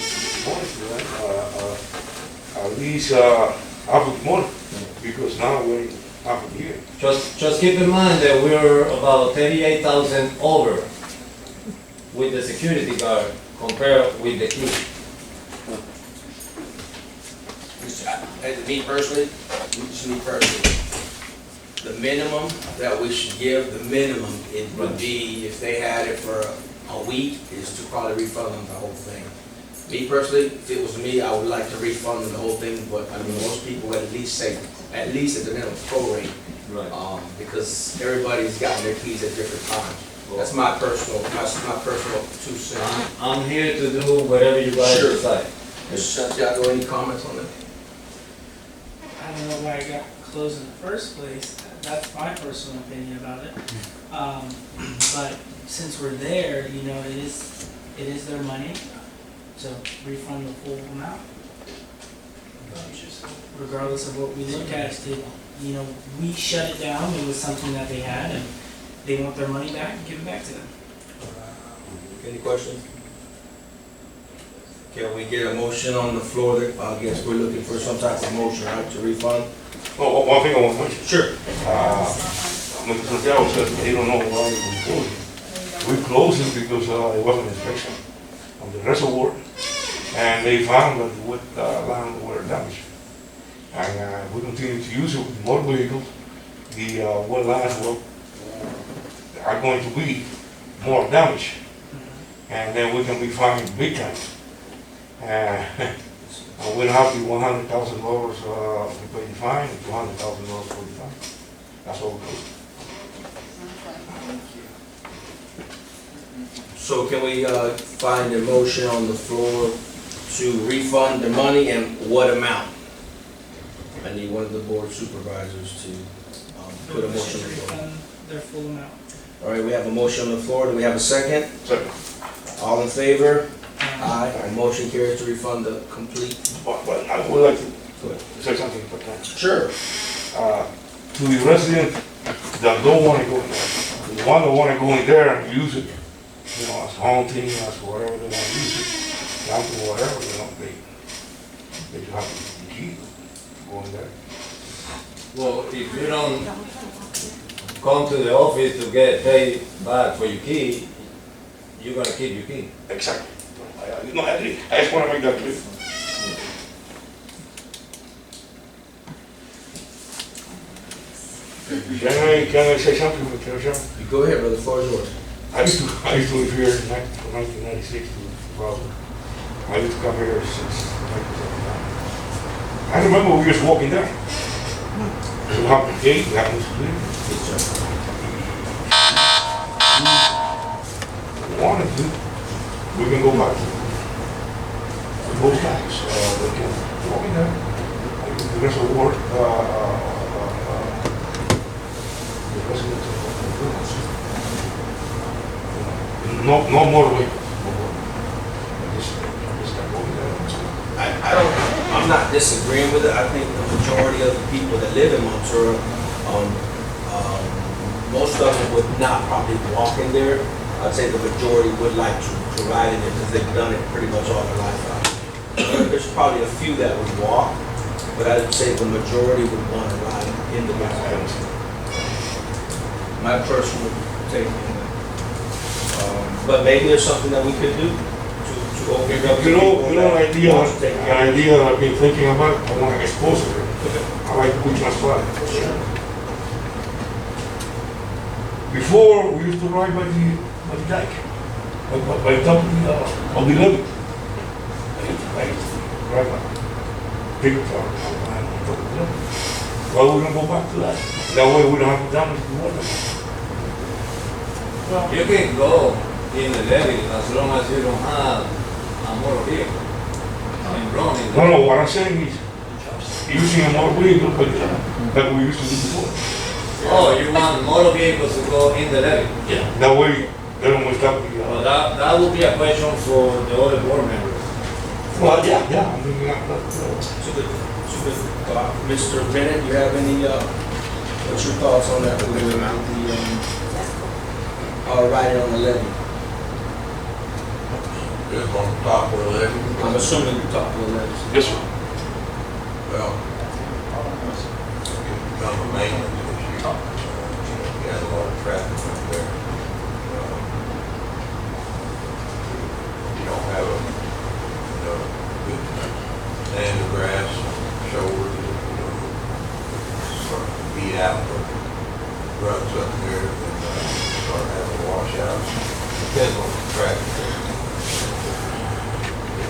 at least, half of the money, because now we're in half of the year. just keep in mind that we're about 38,000 over with the security guard compared with the key. Me personally, the minimum that we should give, the minimum, it would be, if they had it for a week, is to probably refund them the whole thing. Me personally, if it was me, I would like to refund them the whole thing, but I mean, most people would at least say, at least at the minimum prorate. Right. Because everybody's gotten their keys at different times. That's my personal 2 cents. I'm here to do whatever you guys Sure. decide. Mr. Santiago, any comments on that? I don't know why I got closed in the first place. That's my personal opinion about it. But since we're there, you know, it is their money, so refund the full amount. Regardless of what we look at, you know, we shut it down, it was something that they had, and they want their money back, give it back to them. Any questions? Can we get a motion on the floor that, I guess we're looking for some type of motion, right, to refund? Oh, one thing I want to mention. Sure. Mr. Santiago says they don't know why we closed it. We closed it because it was an inspection of the reservoir, and they found that the wet land were damaged. And we continue to use it with motor vehicles. The wet lands are going to be more damaged, and then we can be fined big time. We'll have the $100,000 to pay the fine, and $200,000 for the fine. That's all we do. So can we find a motion on the floor to refund the money, and what amount? I need one of the board supervisors to put a motion on the floor. Refund their full amount. All right, we have a motion on the floor. Do we have a second? Second. All in favor? Aye. The motion carries to refund the complete. But I would like to Go ahead. say something if I can. Sure. To the resident that don't want to go in there, the one that want to go in there and use it, you know, as haunting, as whatever they want to use it, camping, whatever, you know, they just have the key to go in there. Well, if you don't come to the office to get paid back for your key, you're gonna keep your key. Exactly. I just want to make that clear. Can I say something, Mr. Chairman? You go ahead, brother. The floor is yours. I used to live here from 1996 to 2000. I used to come here since 1979. I remember we was walking there. We have the gate, we have the street. If we wanted to, we can go back to both times. We can walk in there. The rest of the work, the residents of the village. No more way. I'm not disagreeing with it. I think the majority of the people that live in Montura, most of them would not probably walk in there. I'd say the majority would like to ride in it because they've done it pretty much all their lifetime. There's probably a few that would walk, but I'd say the majority would want to ride in the back. My personal take on that. But maybe there's something that we could do to open it up. You know, an idea that I've been thinking about, I want to expose it. I like to put transparent. Before, we used to ride by the dike, by the top of the levee. I used to ride by big car on top of the levee. Well, we're going to go back to that. That way we don't have to damage the water. You can go in the levee as long as you don't have a motor vehicle. And run in No, what I'm saying is using a motor vehicle like we used to do before. Oh, you want motor vehicles to go in the levee? Yeah. That way they don't stop the. Well, that would be a question for the other board members. Well, yeah, I mean, So good. Mr. Bennett, you have any, what's your thoughts on that? With the, writing on the levy? Just on the top of the levy. I'm assuming you talked to the levy. yes, sir. Well, it's become a maintenance issue. You got a lot of traffic up there. You don't have a, good stand of grass, shoulders, start to beat out the ruts up there, and start having washouts. Depends on the traffic.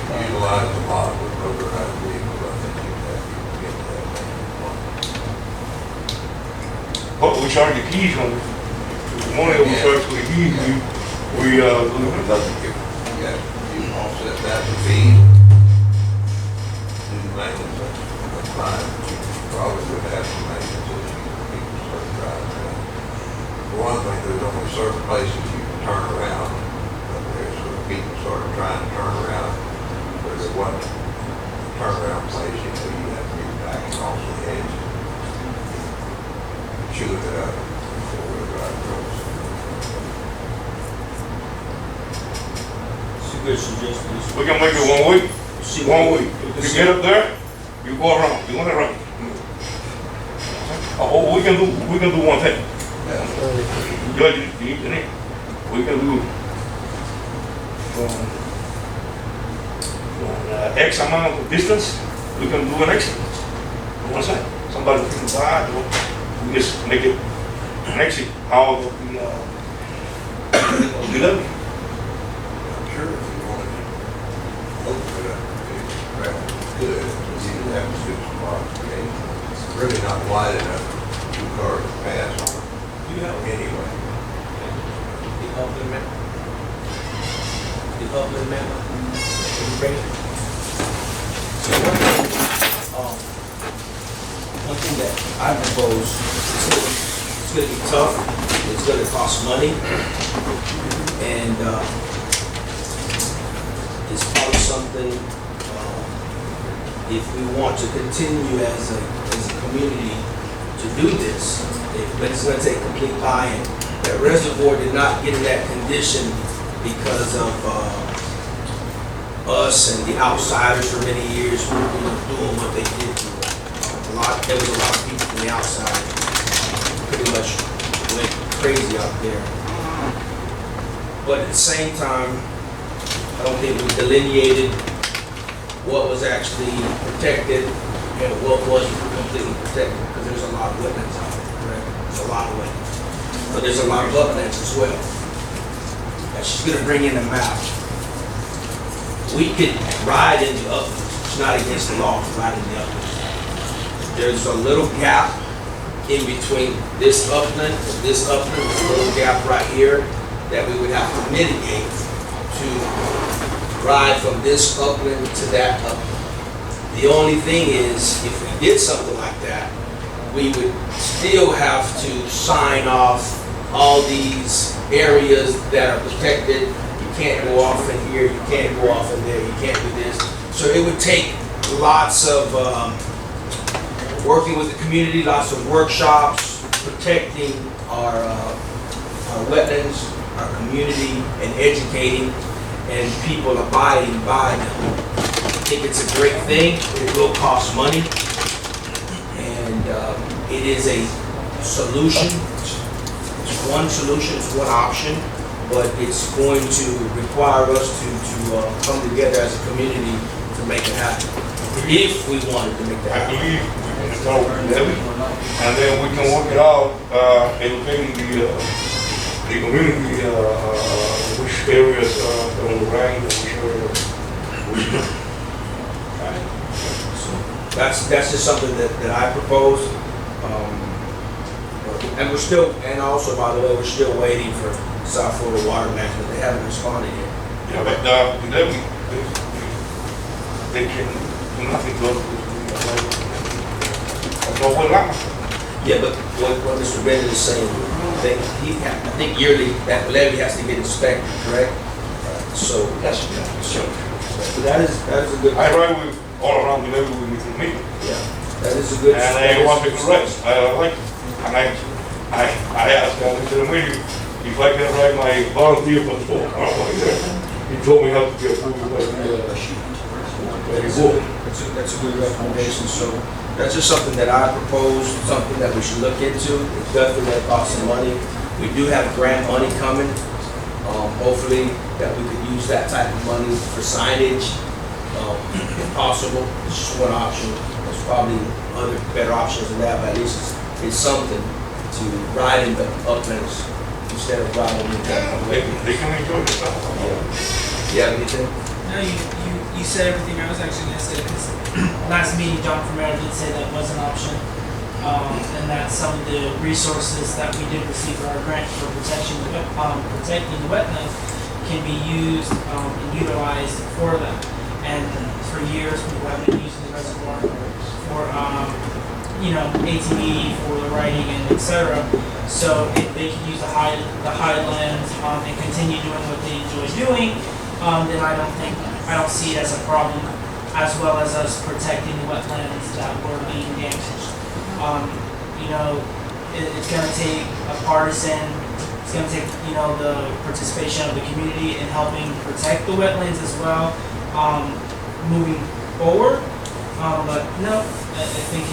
Utilize a lot with motorized vehicles, I think you have to get that. But we charge the keys on it. The money that we charge for the keys, we Doesn't give, yeah, you offset that to fee. Do the maintenance, that's fine. Probably would have some maintenance issues when people start driving around. For one thing, there's only certain places you can turn around. Up there, so if people started trying to turn around, where there wasn't a turnaround place, you know, you have to be backing off the edge. Chewing it up before we drive across. It's a good suggestion. we can make it 1 week. See 1 week. we can You see- get up there, you go around. You want to run? Oh, we can do one thing. Judge, the engineer, we can do from X amount of distance, we can do an exit. You know what I'm saying? Somebody can buy, we just make it an exit out of the levy. I'm sure if you wanted to open it up, it's good, but you do have to do some modifications. It's really not wide enough for 2 cars to pass on You have anyway. the Upland map? The Upland map? Bring it. So one thing that I propose, it's gonna be tough, it's gonna cost money, and, it's probably something, if we want to continue as a community to do this, but it's gonna take complete buy-in. That reservoir did not get in that condition because of, us and the outsiders for many years who were doing what they did to it. There was a lot of people from the outside pretty much went crazy out there. But at the same time, I don't think we delineated what was actually protected and what wasn't completely protected, because there's a lot of wetlands out there, correct? There's a lot of wetlands. But there's a lot of uplands as well. And she's gonna bring in a map. We could ride in the uplands. It's not against the law to ride in the uplands. There's a little gap in between this upland and this upland, there's a little gap right here that we would have to mitigate to ride from this upland to that upland. The only thing is, if we did something like that, we would still have to sign off all these areas that are protected. You can't go off in here, you can't go off in there, you can't do this. So it would take lots of working with the community, lots of workshops, protecting our wetlands, our community, and educating, and people abiding by them. I think it's a great thing. It will cost money, and it is a solution. It's one solution, it's one option, but it's going to require us to come together as a community to make it happen. If we wanted to make that I happen. believe we can start with the levy, and then we can work it out, educating the community, which areas are on the right and which areas we should. So that's just something that I propose. And we're still, and also, by the way, we're still waiting for South Florida Water Management. They haven't responded yet. Yeah, but the levy, they can do nothing to us. No, we're not. Yeah, but what Mr. Bennett is saying, I think yearly, that levy has to get inspected, correct? So, Yes, sure. So that is a good. I ride with all around the level with Mr. Miller. Yeah, that is a good. And I want to correct, I like, and I asked Mr. Miller if I can ride my volunteer patrol. He told me how to get approved by the Very good. That's a good recommendation. So that's just something that I propose, something that we should look into. It's definitely gonna cost some money. We do have grant money coming. Hopefully that we could use that type of money for signage, if possible. It's just one option. There's probably other better options than that, but at least it's something to ride in the uplands instead of riding in the. They can enjoy it. You have anything? No, you said everything I was actually gonna say, because last meeting, John Ferrero did say that was an option. And that some of the resources that we did receive for our grant for protecting the wetlands can be used and utilized for that. And for years, people have been using the reservoir for, ATV, for the riding and et cetera. So if they can use the highlands and continue doing what they enjoy doing, then I don't see it as a problem, as well as us protecting the wetlands that were being damaged. It's going to take a partisan, it's going to take, the participation of the community in helping protect the wetlands as well, moving forward. But no, I think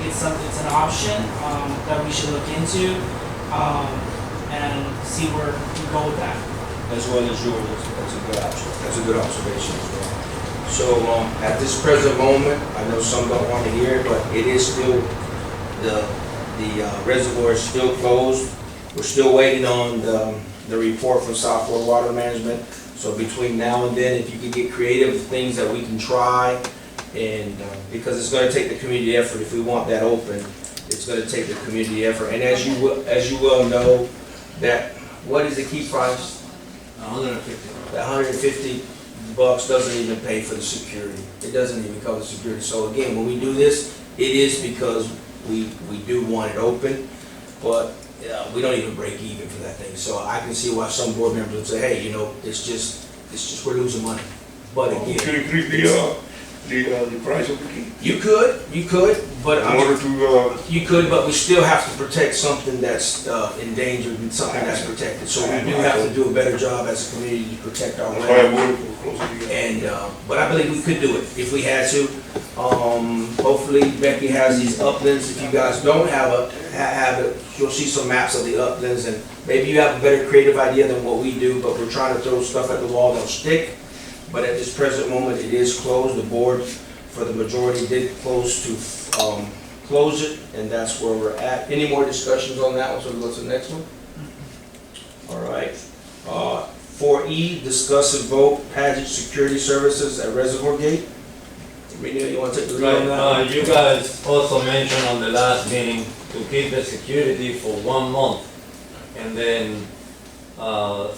it's an option that we should look into and see where we go with that. As well as yours, that's a good option. That's a good observation as well. So at this present moment, I know some don't want to hear it, but it is still, the reservoir is still closed. We're still waiting on the report from South Florida Water Management. So between now and then, if you could get creative things that we can try, and because it's going to take the community effort if we want that open, it's going to take the community effort. And as you well know, that what is the key price? 150. That $150 doesn't even pay for the security. It doesn't even cover security. So again, when we do this, it is because we do want it open, but we don't even break even for that thing. So I can see why some board members would say, hey, it's just we're losing money. But again, Can you increase the price of the key? you could, but In order to, you could, but we still have to protect something that's endangered and something that's protected. So we do have to do a better job as a community to protect our that's why I land. voted for closing the. And but I believe we could do it if we had to. Hopefully Becky has these uplands. If you guys don't have it, you'll see some maps of the uplands, and maybe you have a better creative idea than what we do. But we're trying to throw stuff at the wall that'll stick. But at this present moment, it is closed. The board, for the majority, did close it, and that's where we're at. Any more discussions on that one? So we go to the next one. All right. 4E, discuss and vote Paget Security Services at Reservoir Gate. Reno, you want to take the lead on that? You guys also mentioned on the last meeting to keep the security for 1 month and then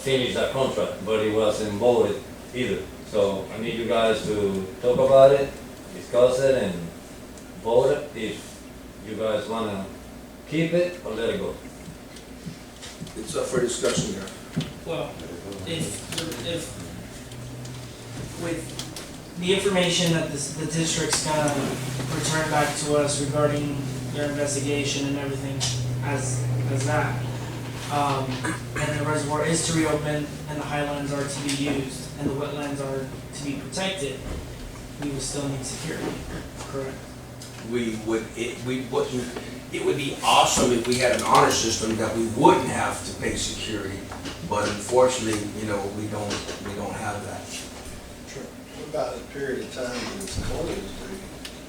finish that contract, but it wasn't voted either. So I need you guys to talk about it, discuss it, and vote it if you guys want to keep it or let it go. It's up for discussion here. Well, if with the information that the district's gonna return back to us regarding their investigation and everything as that, and the reservoir is to reopen and the highlands are to be used and the wetlands are to be protected, we will still need security, correct? It would be awesome if we had an honor system that we wouldn't have to pay security, but unfortunately, we don't have that. What about the period of time that it's closed, do you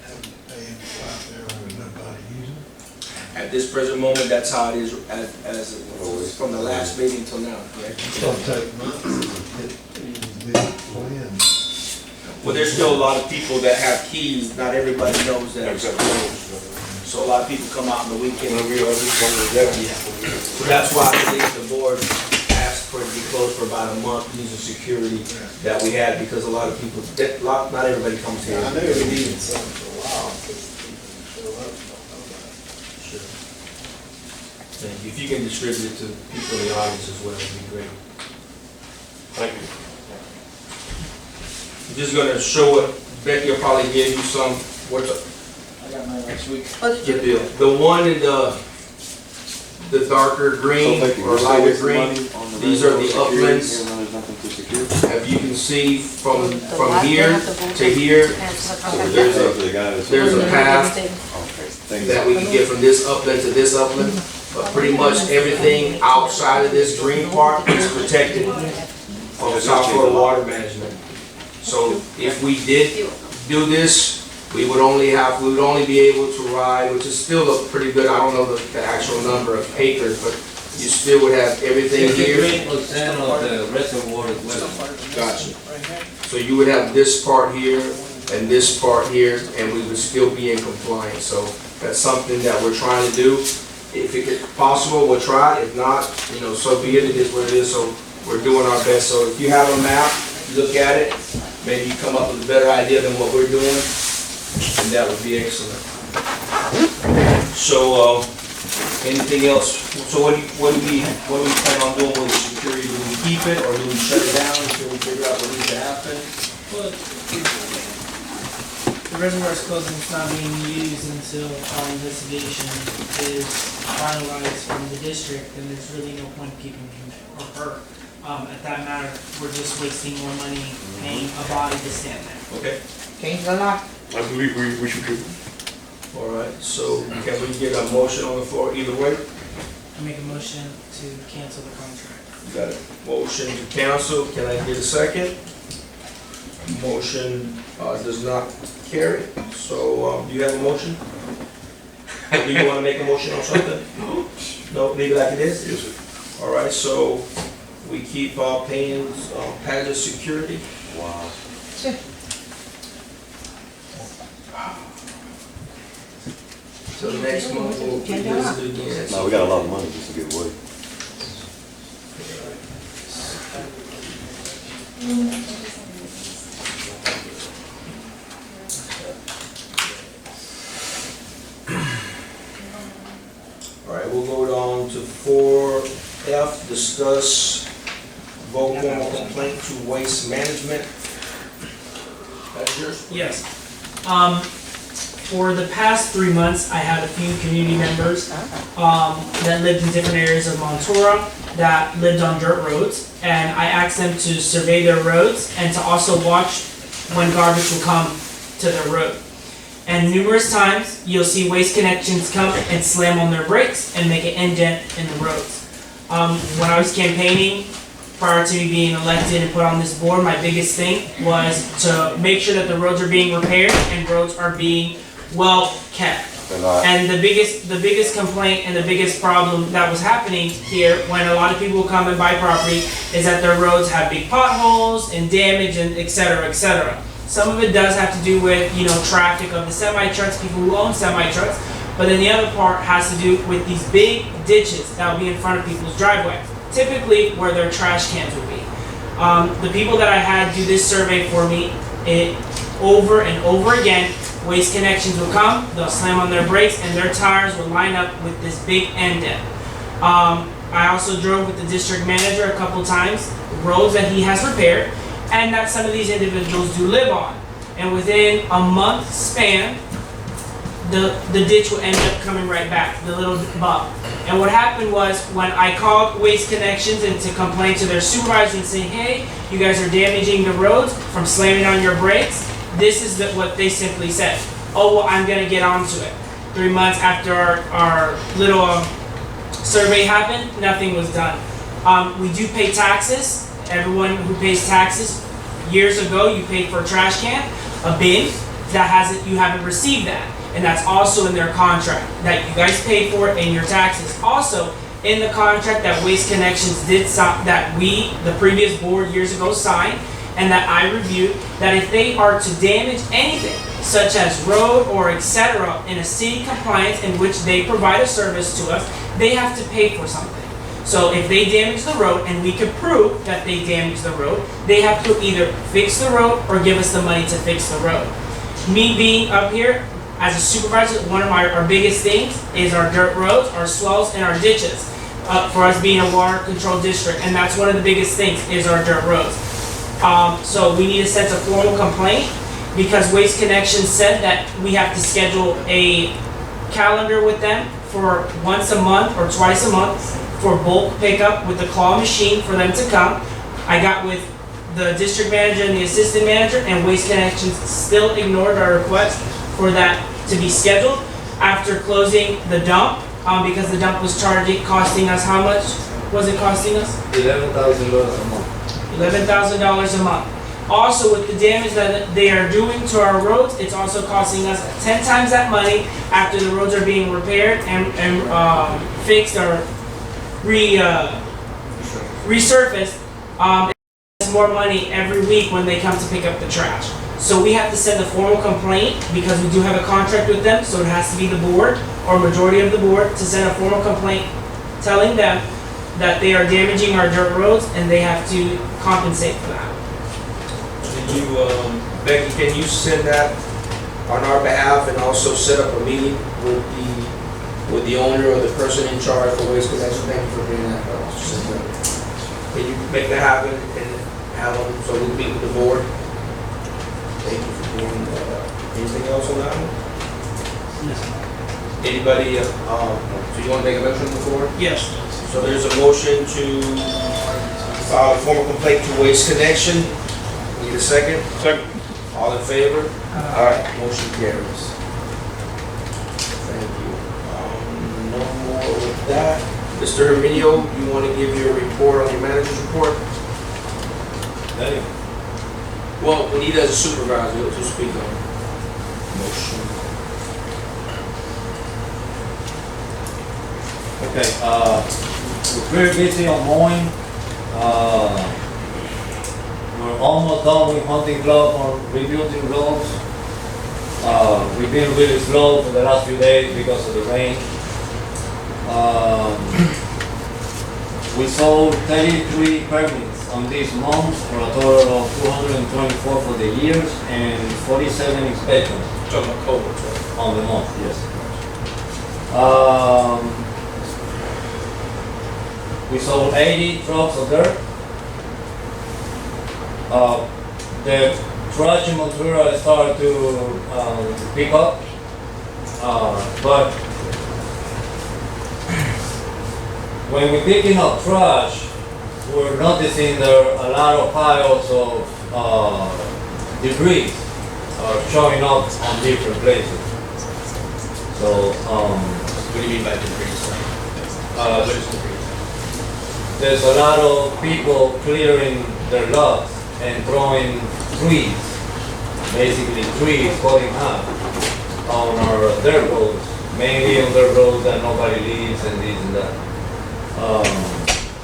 have to pay him to go out there with nobody using it? At this present moment, that's how it is as it was from the last meeting till now, correct? It's gonna take months to get these plans. Well, there's still a lot of people that have keys, not everybody knows that it's closed. So a lot of people come out on the weekend. Yeah. So that's why I believe the board asked for it to be closed for about a month using security that we had, because a lot of people, not everybody comes here. I knew we needed something for a while, because people show up and don't know about it. Sure. Thank you. If you can distribute it to people in the audience as well, it'd be great. Thank you. just gonna show it, Becky will probably give you some, what's up? I got mine last week. Oh, did Good you? deal. The one in the darker green or lighter green, these are the uplands. As you can see, from here to here, there's a path that we can get from this upland to this upland. But pretty much everything outside of this green part is protected from South Florida Water Management. So if we did do this, we would only be able to ride, which is still a pretty good, I don't know the actual number of acres, but you still would have everything here. 53% of the reservoir is wet. Gotcha. So you would have this part here and this part here, and we would still be in compliance. So that's something that we're trying to do. If it's possible, we'll try. If not, so be it. It is what it is. So we're doing our best. So if you have a map, look at it. Maybe you come up with a better idea than what we're doing, and that would be excellent. So, anything else? So what do we plan on doing with security? Do we keep it or do we shut it down until we figure out what needs to happen? Well, the reservoir is closed and it's not being used until our investigation is finalized from the district, and there's really no point keeping him or her. At that matter, we're just wasting more money paying a body to stand there. Okay. Change the lock. I believe we should keep it. All right, so can we get a motion on the floor either way? I make a motion to cancel the contract. You got it. Motion to cancel, can I get a second? Motion does not carry, so do you have a motion? Do you want to make a motion on something? No, leave it like it is? Yes, sir. All right, so we keep paying Padgett Security. Wow. So next month we'll revisit it again. No, we got a lot of money just to give away. All right, we'll go on to 4F, discuss vote formal complaint to Waste Management. That's yours? Yes. For the past 3 months, I had a few community members that lived in different areas of Montura that lived on dirt roads, and I asked them to survey their roads and to also watch when garbage will come to their road. And numerous times, you'll see Waste Connections come and slam on their brakes and make an indent in the roads. When I was campaigning, prior to me being elected and put on this board, my biggest thing was to make sure that the roads are being repaired and roads are being well kept. And the biggest complaint and the biggest problem that was happening here when a lot of people come and buy property is that their roads have big potholes and damage and et cetera, et cetera. Some of it does have to do with, traffic of the semi-trucks, people who own semi-trucks, but then the other part has to do with these big ditches that will be in front of people's driveway, typically where their trash cans will be. The people that I had do this survey for me, over and over again, Waste Connections will come, they'll slam on their brakes, and their tires will line up with this big indent. I also drove with the district manager a couple times, roads that he has repaired, and that some of these individuals do live on. And within a month span, the ditch will end up coming right back, the little bump. And what happened was, when I called Waste Connections and to complain to their supervisor and say, hey, you guys are damaging the roads from slamming on your brakes, this is what they simply said. Oh, well, I'm gonna get onto it. 3 months after our little survey happened, nothing was done. We do pay taxes. Everyone who pays taxes, years ago, you paid for a trash can, a bin, you haven't received that. And that's also in their contract, that you guys paid for it in your taxes. Also, in the contract that Waste Connections did sign, that we, the previous board years ago, signed, and that I reviewed, that if they are to damage anything, such as road or etc., in a city compliance in which they provide a service to us, they have to pay for something. So if they damage the road, and we can prove that they damaged the road, they have to either fix the road or give us the money to fix the road. Me being up here, as a supervisor, one of our biggest things is our dirt roads, our swells, and our ditches. For us being a water control district, and that's one of the biggest things is our dirt roads. So we need to send a formal complaint because Waste Connections said that we have to schedule a calendar with them for once a month or twice a month for bulk pickup with the claw machine for them to come. I got with the district manager and the assistant manager, and Waste Connections still ignored our request for that to be scheduled after closing the dump, because the dump was costing us how much was it costing us? $11,000 a month. $11,000 a month. Also, with the damage that they are doing to our roads, it's also costing us 10 times that money after the roads are being repaired and fixed or resurfaced. It's more money every week when they come to pick up the trash. So we have to send a formal complaint because we do have a contract with them, so it has to be the board or majority of the board to send a formal complaint telling them that they are damaging our dirt roads and they have to compensate for that. Can you, Becky, can you send that on our behalf and also set up a meeting with the owner or the person in charge for Waste Connections? Thank you for bringing that up. Can you make that happen and have them, so we can meet with the board? Thank you for doing that. Anything else on that one? Anybody, so you want to make a motion before? Yes. So there's a motion to file a formal complaint to Waste Connection. Need a second? Second. All in favor? Alright, motion carries. Thank you. No more with that. Mr. Herminio, you want to give your report on your manager's report? Dale. Well, we need as a supervisor to speak on motion. Okay, we're very busy on mowing. We're almost done with hunting club on rebuilding roads. We've been really slow for the last few days because of the rain. We sold 33 permits on this month for a total of 224 for the years and 47 inspections Talking about culverts, right? on the month, yes. We sold 80 trucks of dirt. The trash in Montreal started to pick up, but when we're picking up trash, we're noticing there are a lot of piles of debris showing up on different places. So, What do you mean by debris? What is debris? there's a lot of people clearing their lots and throwing trees, basically trees cutting half on our dirt roads, mainly on dirt roads that nobody lives and this and that.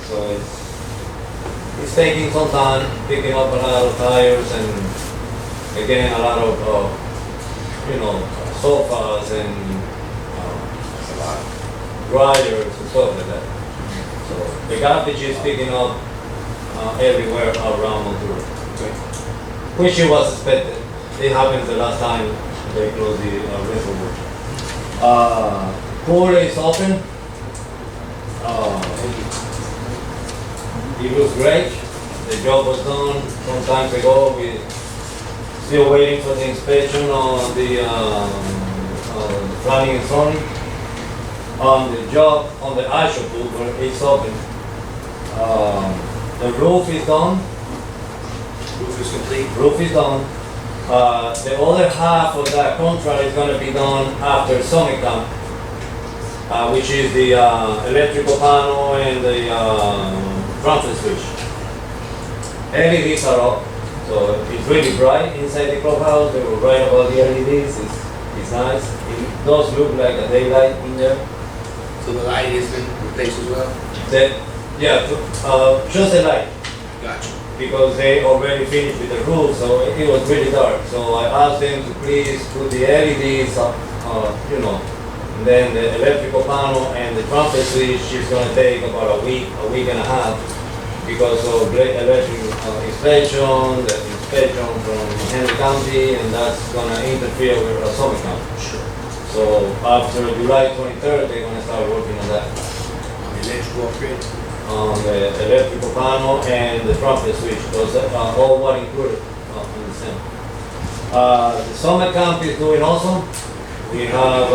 So it's taking some time, picking up a lot of tires and again a lot of sofas and dryers and stuff like that. So the garbage is picking up everywhere around Montreal, which it was expected. It happened the last time they closed the reservoir. Pool is open. It looks great. The job was done some time ago. We're still waiting for the inspection on the planning and zoning. On the job, on the actual pool, where it's open. The roof is done. Roof is complete. Roof is done. The other half of that contract is going to be done after Summit Camp, which is the electrical panel and the transfer switch. LEDs are up, so it's really bright inside the clubhouse. They were right about the LEDs. It's nice. It does look like a daylight in there. So the light has been replaced as well? Just the light. Gotcha. Because they already finished with the roof, so it was really dark. So I asked them to please put the LEDs up, and then the electrical panel and the transfer switch is going to take about a week and a half because of electric inspection, the inspection from Henry County, and that's going to interfere with Summit County. Sure. So after July 23rd, they're going to start working on that. Electrical upgrade? on the electrical panel and the trumpet switch. Those are all what included in the same. The summer camp is doing awesome. We have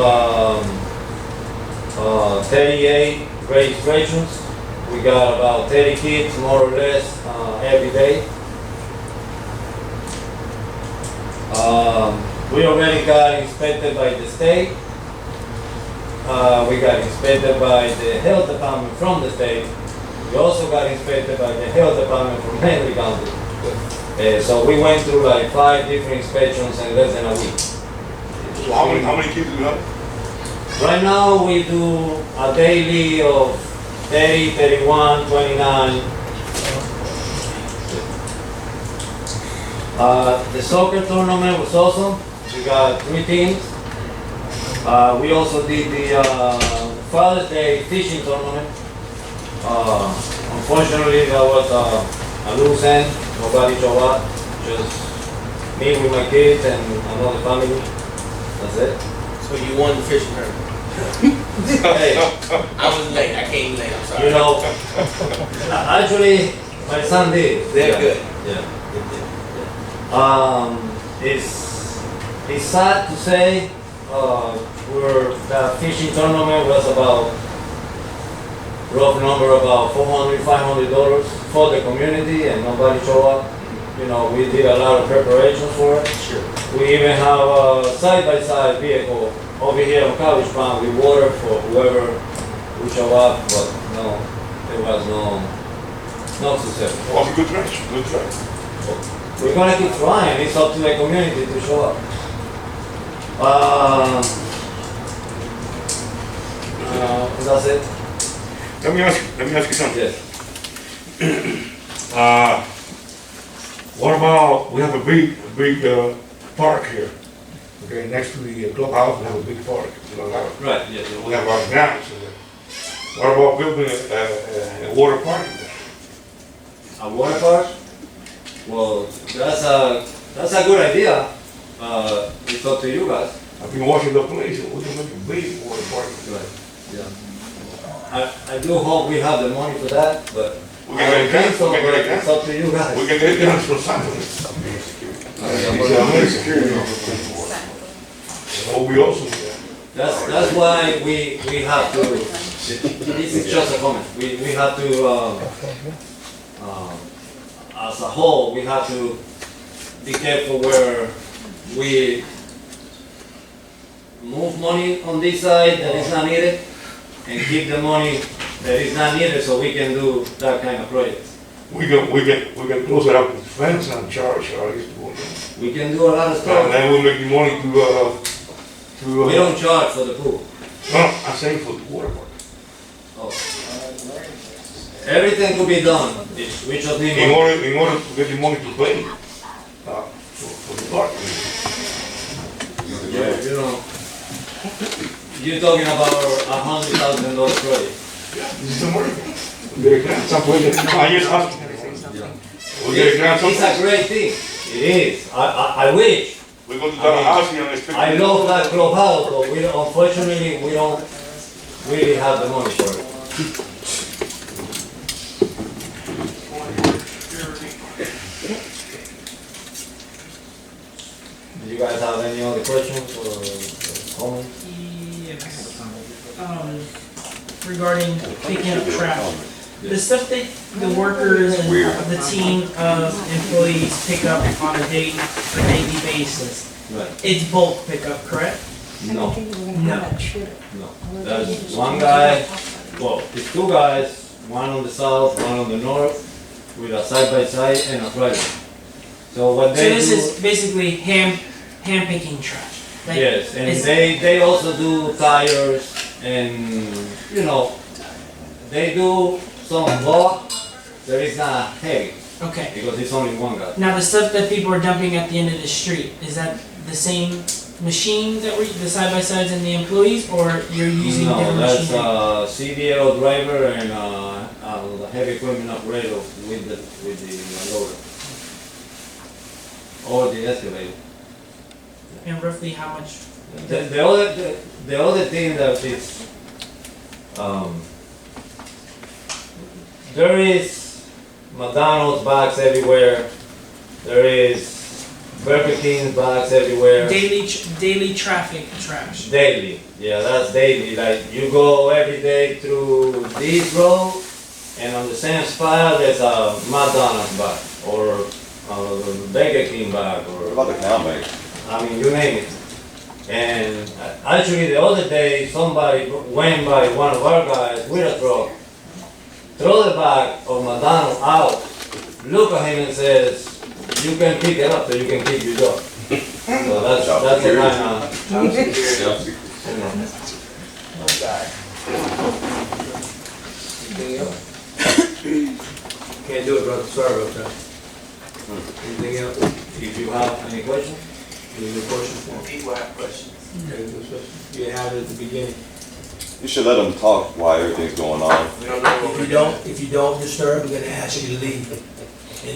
38 registrations. We got about 30 kids, more or less, every day. We already got inspected by the state. We got inspected by the health department from the state. We also got inspected by the health department from Henry County. So we went through like 5 different inspections in less than a week. So how many kids do you have? Right now we do a daily of 30, 31, 29. The soccer tournament was awesome. We got 3 teams. We also did the Father's Day fishing tournament. Unfortunately, that was a loose end. Nobody showed up. Just me with my kids and another family. That's it. So you won the fishing tournament? Hey, I was late, I came late, I'm sorry. you know, actually, my son did. They're good. Yeah. It's sad to say, the fishing tournament was about, rough number, about $400, $500 for the community, and nobody showed up. You know, we did a lot of preparations for it. Sure. We even have a side-by-side vehicle over here on College Pond with water for whoever would show up, but no, there was no success. Was a good try, good try. We're gonna keep trying. It's up to the community to show up. That's it. Let me ask you something. Yes. What about, we have a big park here. Okay, next to the clubhouse, we have a big park. You know, Right. Yes. we have our grounds. What about building a water park there? A water park? Well, that's a good idea. It's up to you guys. I've been watching the place, we can make a big water park. Right. Yeah. I do hope we have the money for that, but We I can don't get think grants, so, we can but get it's grants. up to you guys. We can get grants for something. Oh, we also, That's why we have to, this is just a comment, we have to, as a whole, we have to be careful where we move money on this side that is not needed and keep the money that is not needed so we can do that kind of projects. we can close it up with fence and charge our We can do a lot of and stuff. then we'll make the money to. We don't charge for the pool. No, I'm saying for the water park. Oh. Everything could be done, we just need In money. order to get the money to pay, for the park. Yeah, you know, you're talking about $100,000 project. This is the money. We get a grant, some way that, I just asked. We get a grant, It's a some. great thing. It is. I wish. We go to Tallahassee and expect. I love that clubhouse, but unfortunately, we don't really have the money for it. Do you guys have any other questions or comments? Yes. Regarding picking up trash. The stuff that the workers and the team of employees pick up on a daily basis, Right. it's bulk pickup, correct? No, No. no. There's one guy, well, it's 2 guys, one on the south, one on the north, with a side-by-side and a trailer. So what So they this do. is basically hand picking trash. Like, Yes, and it's- they also do tires and, you know, they do some bulk that is not heavy, Okay. because it's only one guy. Now the stuff that people are dumping at the end of the street, is that the same machine that the side by sides and the employees, or you're using No, different that's machinery? CDL driver and the heavy equipment operator with the loader. Or the excavator. And roughly how much? The other thing that is, there is McDonald's bags everywhere. There is Burger King bags everywhere. Daily traffic trash. Daily, yeah, that's daily. Like you go every day through this road, and on the same spot there's a McDonald's bag or a Burger King bag What or about the canal bag? I mean you name it. And actually the other day somebody went by one of our guys with a truck, throw the bag of McDonald's out, look at him and says, "You can pick it up so you can keep your job." So that's the kind of. Anything else? Can't do it, brother, sorry about that. Anything else? If you have any questions? Any other questions for me? People have questions. Any other questions? You had it at the beginning. You should let them talk while everything's going on. We don't know what If you don't disturb, we're gonna ask you to leave. And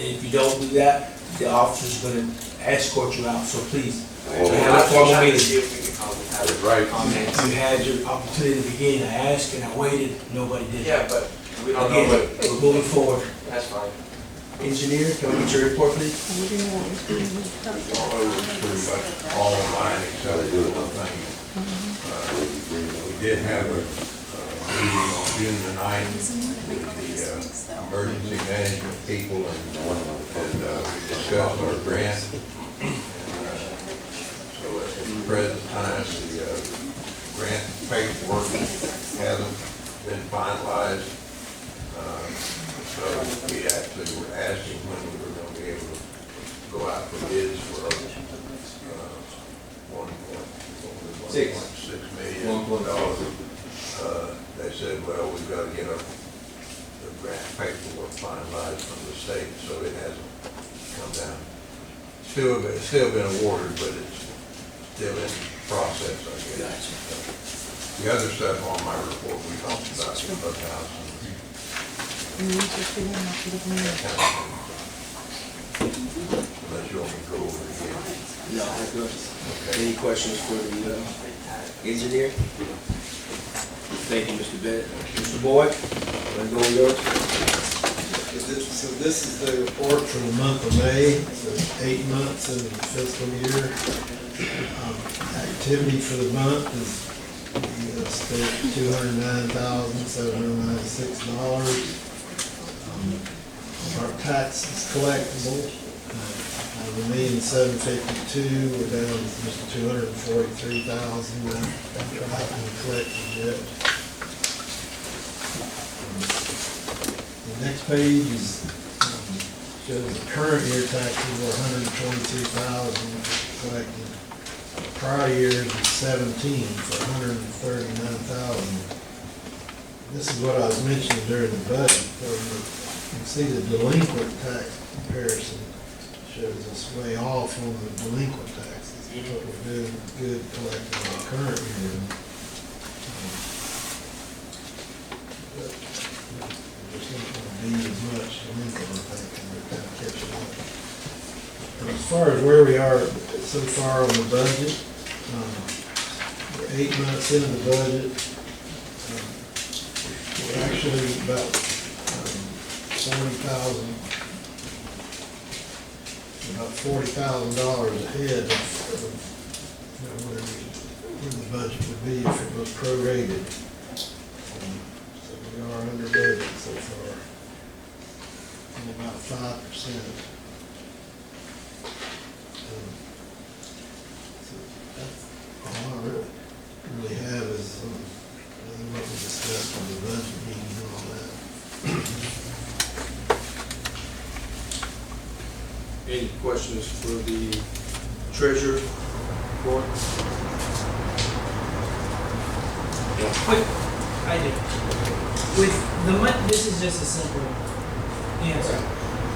if you don't do that, the officer's gonna escort you out, so please. Well, We have a formal meeting. That's right. You had your opportunity to begin, I asked and I waited, nobody did. Yeah, but we don't know Again, what, we're moving forward. that's fine. Engineer, can we get your report, please? Pretty much all mine except for one thing. We did have a meeting on June the 9th with the emergency management people and we discussed our grant. So at the present time, the grant paperwork hasn't been finalized. So we actually were asking when we were going to be able to go out for bids for $1.6 million. They said, well, we've got to get the grant paperwork finalized from the state, so it hasn't come down. Still been awarded, but it's still in process, I guess. The other stuff on my report, we talked about the courthouse. Unless you want me to go over it again. No, that's good. Any questions for the engineer? Thank you, Mr. Bennett. Mr. Boyd, wanna go with yours? So this is the report for the month of May, so 8 months in the fiscal year. Activity for the month is, we spent $209,796. Our taxes collectible, out of $1,752,000, we're down to just $243,000. That haven't been collected yet. The next page is, shows the current year taxes were $122,000 collected. Prior years was 17 for $139,000. This is what I was mentioning during the budget. You can see the delinquent tax comparison shows us way off on the delinquent taxes. But we're doing good collecting on the current year. But there's not going to be as much delinquent, I think, and we're kind of catching up. As far as where we are so far on the budget, we're 8 months into the budget. We're actually about $40,000 ahead of where the budget would be if it was prorated. So we are under budget so far, and about 5%. So that's all I really have is what we discussed on the budget meeting and all that. Any questions for the treasurer report? I do. With the money, this is just a simple answer.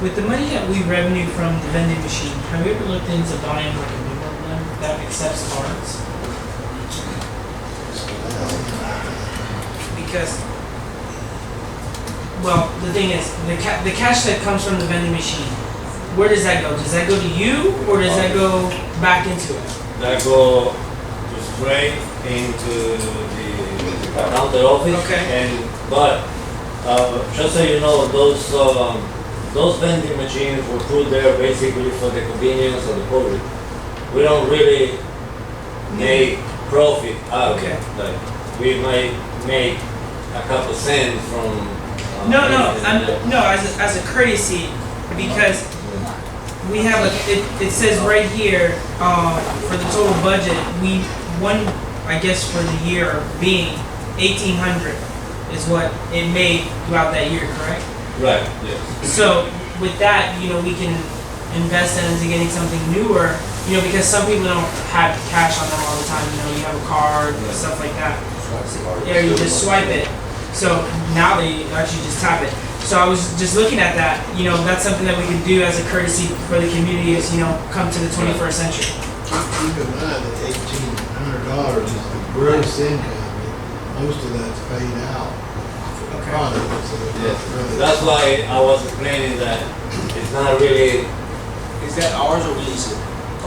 With the money that we revenue from the vending machine, have you ever looked into buying like a new one that accepts cards? Because, well, the thing is, the cash that comes from the vending machine, where does that go? Does that go to you, or does that go back into it? That go straight into the counter office. Okay. But Just so you know, those vending machines were put there basically for the convenience of the public. We don't really make profit out of it. Like, we might make a couple cents from. No, anything that- as a courtesy, because we have it says right here, for the total budget, I guess for the year being 1,800 is what it made throughout that year, correct? Right, yes. So with that, we can invest that into getting something newer, because some people don't have cash on them all the time, you have a card, stuff like that. Yeah, you just swipe it. So now they actually just tap it. So I was just looking at that, that's something that we can do as a courtesy for the community is, come to the 21st century. Keep in mind that $1,800 is the gross income. Most of that's paid out for the product, so it's Yes. not really. That's why I was explaining that it's not really, Is that ours or we lease it?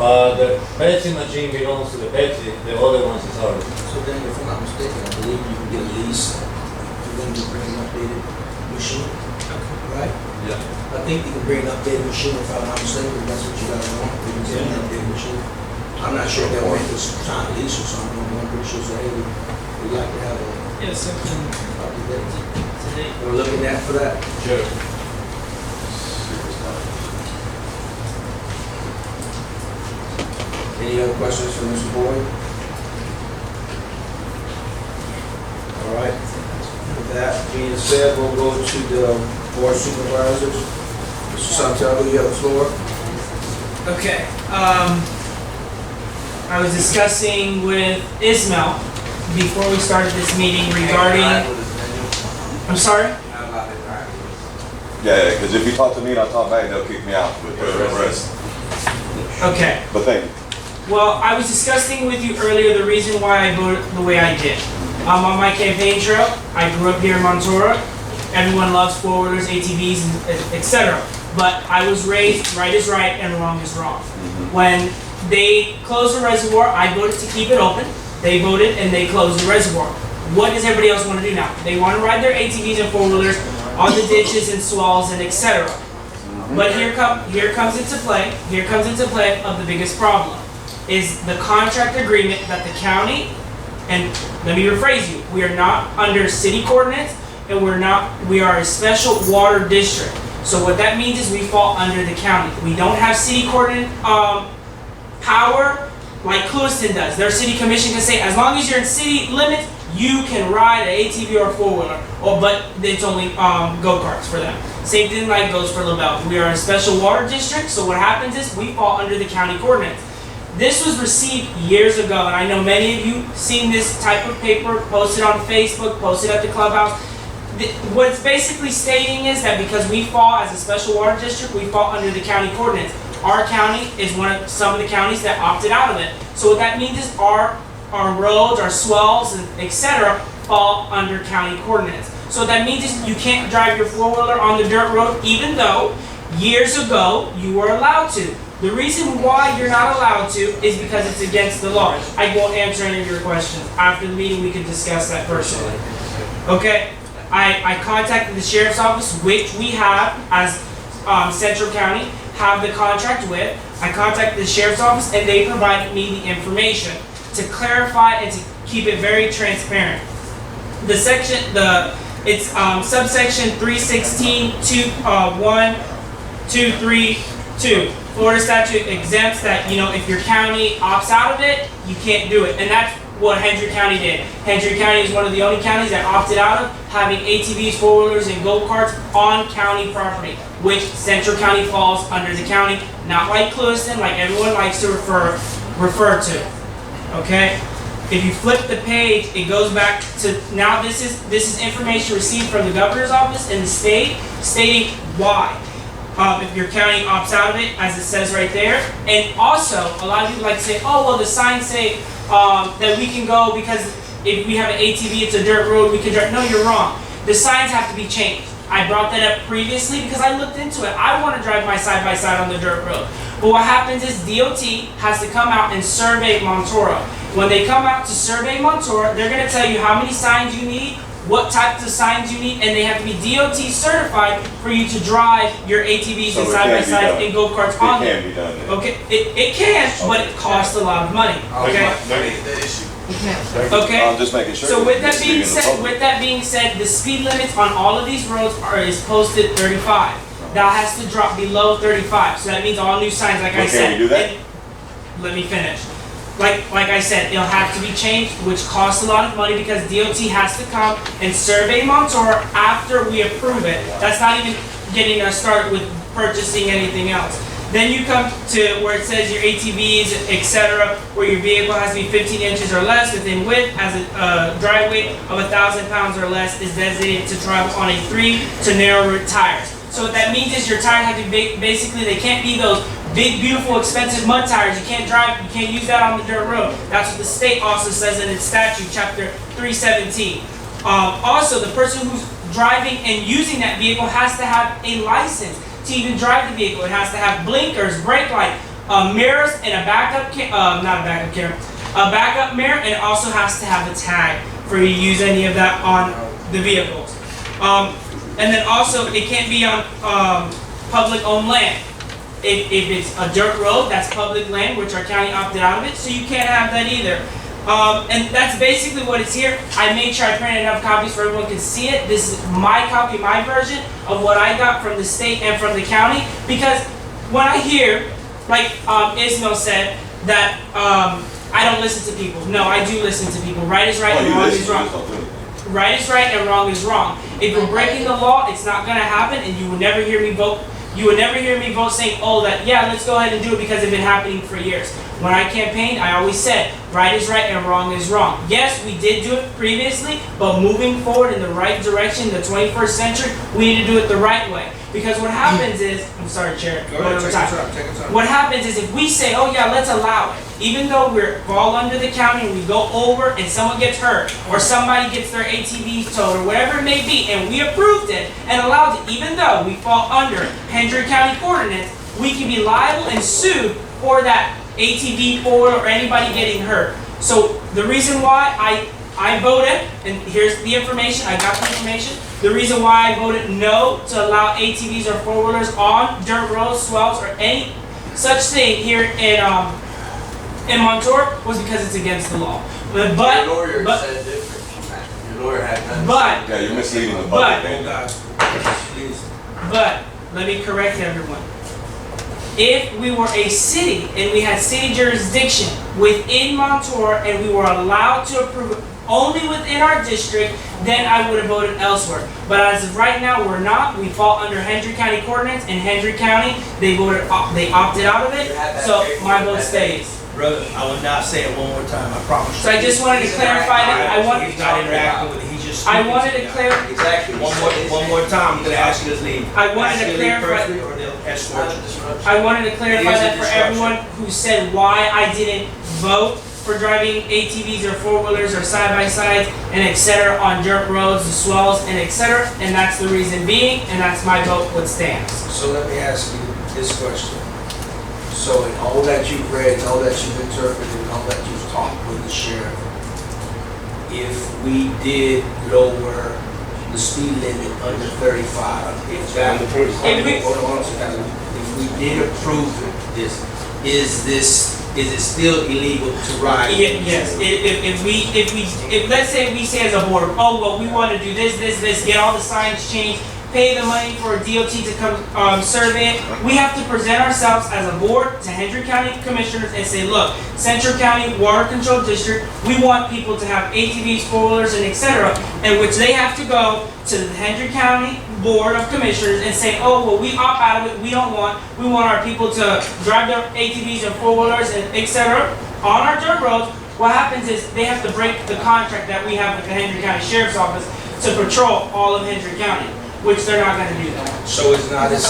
the Pepsi machine belongs to the Pepsi, the other ones is ours. So then, if I'm not mistaken, I believe you can get a lease for them to bring an updated machine, right? Yeah. I think you can bring an updated machine if I'm not mistaken, if that's what you guys want, you can get an updated machine. I'm not sure if they'll make us sign a lease or something, I'm pretty sure, so hey, we'd like to have a Yeah, something update. today. We're looking at for that. Sure. Any other questions for Mr. Boyd? All right. With that being said, we'll go to the board of supervisors. Mr. Santiago, you have the floor. Okay, I was discussing with Ismail before we started this meeting regarding, I'm sorry? Yeah, because if you talk to me and I talk back, they'll kick me out with the rest. Okay. But thank you. Well, I was discussing with you earlier the reason why I voted the way I did. On my campaign trail, I grew up here in Montora. Everyone loves four-wheelers, ATVs, and etc. But I was raised right is right and wrong is wrong. When they closed the reservoir, I voted to keep it open. They voted and they closed the reservoir. What does everybody else want to do now? They want to ride their ATVs and four-wheelers on the ditches and swells and etc. But here comes into play of the biggest problem. Is the contract agreement that the county, and let me rephrase you, we are not under city coordinates and we are a special water district. So what that means is we fall under the county. We don't have city coordinate power like Clewiston does. Their city commission can say, as long as you're in city limits, you can ride an ATV or a four-wheeler, but it's only go-karts for them. Same thing like goes for LaBelle. We are a special water district, so what happens is we fall under the county coordinates. This was received years ago, and I know many of you seen this type of paper posted on Facebook, posted at the clubhouse. What it's basically stating is that because we fall as a special water district, we fall under the county coordinates. Our county is some of the counties that opted out of it. So what that means is our roads, our swells, and etc. fall under county coordinates. So what that means is you can't drive your four-wheeler on the dirt road, even though years ago you were allowed to. The reason why you're not allowed to is because it's against the law. I won't answer any of your questions. After the meeting, we can discuss that personally. Okay? I contacted the sheriff's office, which we have as Central County, have the contract with. I contacted the sheriff's office and they provided me the information to clarify and to keep it very transparent. It's subsection 316 123(2). Florida statute exempts that, if your county opts out of it, you can't do it. And that's what Hendry County did. Hendry County is one of the only counties that opted out of having ATVs, four-wheelers, and go-karts on county property, which Central County falls under the county, not like Clewiston, like everyone likes to refer to. Okay? If you flip the page, it goes back to, now this is information received from the governor's office in the state, stating why. If your county opts out of it, as it says right there. And also, a lot of people like to say, oh, well, the signs say that we can go because if we have an ATV, it's a dirt road, we can drive. No, you're wrong. The signs have to be changed. I brought that up previously because I looked into it. I want to drive my side-by-side on the dirt road. But what happens is DOT has to come out and survey Montora. When they come out to survey Montora, they're going to tell you how many signs you need, what types of signs you need, and they have to be DOT certified for you to drive your ATVs So and it side by can be sides done. and go-karts It on there. can be done then. Okay, it can, but it costs a lot of money, okay? Okay? I'm just making sure. So with that It's being leaving the said, public. the speed limits on all of these roads is posted 35. That has to drop below 35, so that means all new signs, like I Well, said. can we do that? and- Let me finish. Like I said, it'll have to be changed, which costs a lot of money because DOT has to come and survey Montour after we approve it. That's not even getting us started with purchasing anything else. Then you come to where it says your ATVs, etc., where your vehicle has to be 15 inches or less within width, has a dry weight of 1,000 pounds or less, is designated to travel on a 3 to narrow root tires. So what that means is your tires have to be, basically, they can't be those big, beautiful, expensive mud tires. You can't drive, you can't use that on the dirt road. That's what the state also says in its statute, chapter 317. Also, the person who's driving and using that vehicle has to have a license to even drive the vehicle. It has to have blinkers, brake light, mirrors, and a backup not a backup camera, a backup mirror, and it also has to have a tag for you to use any of that on the vehicles. And then also, it can't be on public-owned land. If it's a dirt road, that's public land, which our county opted out of it, so you can't have that either. And that's basically what it's here. I made sure I printed enough copies for everyone can see it. This is my copy, my version of what I got from the state and from the county. Because when I hear, like Ismail said, that I don't listen to people. No, I do listen to people. Right is right and wrong is wrong. Right is right and wrong is wrong. If you're breaking the law, it's not gonna happen, and you will never hear me vote. You would never hear me vote saying, oh, that, yeah, let's go ahead and do it because it's been happening for years. When I campaigned, I always said, right is right and wrong is wrong. Yes, we did do it previously, but moving forward in the right direction, the 21st century, we need to do it the right way. Because what happens is, I'm sorry, Chair, one more time. What happens is if we say, oh yeah, let's allow it, even though we're fall under the county and we go over and someone gets hurt, or somebody gets their ATV towed, or whatever it may be, and we approved it and allowed it, even though we fall under Hendry County ordinance, we can be liable and sued for that ATV or anybody getting hurt. So the reason why I voted, and here's the information, I got the information. The reason why I voted no to allow ATVs or four-wheelers on dirt roads, swells, or any such thing here in Montour was because it's against the law. Your lawyer said different. Your lawyer had nothing. But Yeah, you're misleading the But- public. man. But let me correct everyone. If we were a city and we had city jurisdiction within Montour and we were allowed to approve it only within our district, then I would have voted elsewhere. But as of right now, we're not. We fall under Hendry County ordinance, and Hendry County, they opted out of it, so my vote stays. Brother, I will not say it one more time, I promise you. So I just wanted to clarify that. He's not interacting with it, he's just. I wanted to clarify. Exactly. One more time, I'm gonna ask you to leave. I wanted to Ask you leave clarify- personally, or they'll escort you. I wanted to clarify It is a that for disruption. everyone who said why I didn't vote for driving ATVs or four-wheelers or side-by-sides and etc. on dirt roads, the swells, and etc. And that's the reason being, and that's my vote what stands. So let me ask you this question. So in all that you've read, and all that you've interpreted, and all that you've talked with the sheriff, if we did lower the speed limit under 35, if that, hold on a second. If we did approve this, is it still illegal to ride? Yes, if let's say we say as a board, oh, well, we want to do this, get all the signs changed, pay the money for DOT to come survey it, we have to present ourselves as a board to Hendry County Commissioners and say, look, Central County Water Control District, we want people to have ATVs, four-wheelers, and etc., in which they have to go to the Hendry County Board of Commissioners and say, oh, well, we opt out of it, we want our people to drive their ATVs and four-wheelers and etc. on our dirt roads. What happens is they have to break the contract that we have with the Hendry County Sheriff's Office to patrol all of Hendry County, which they're not gonna do that. So it's not as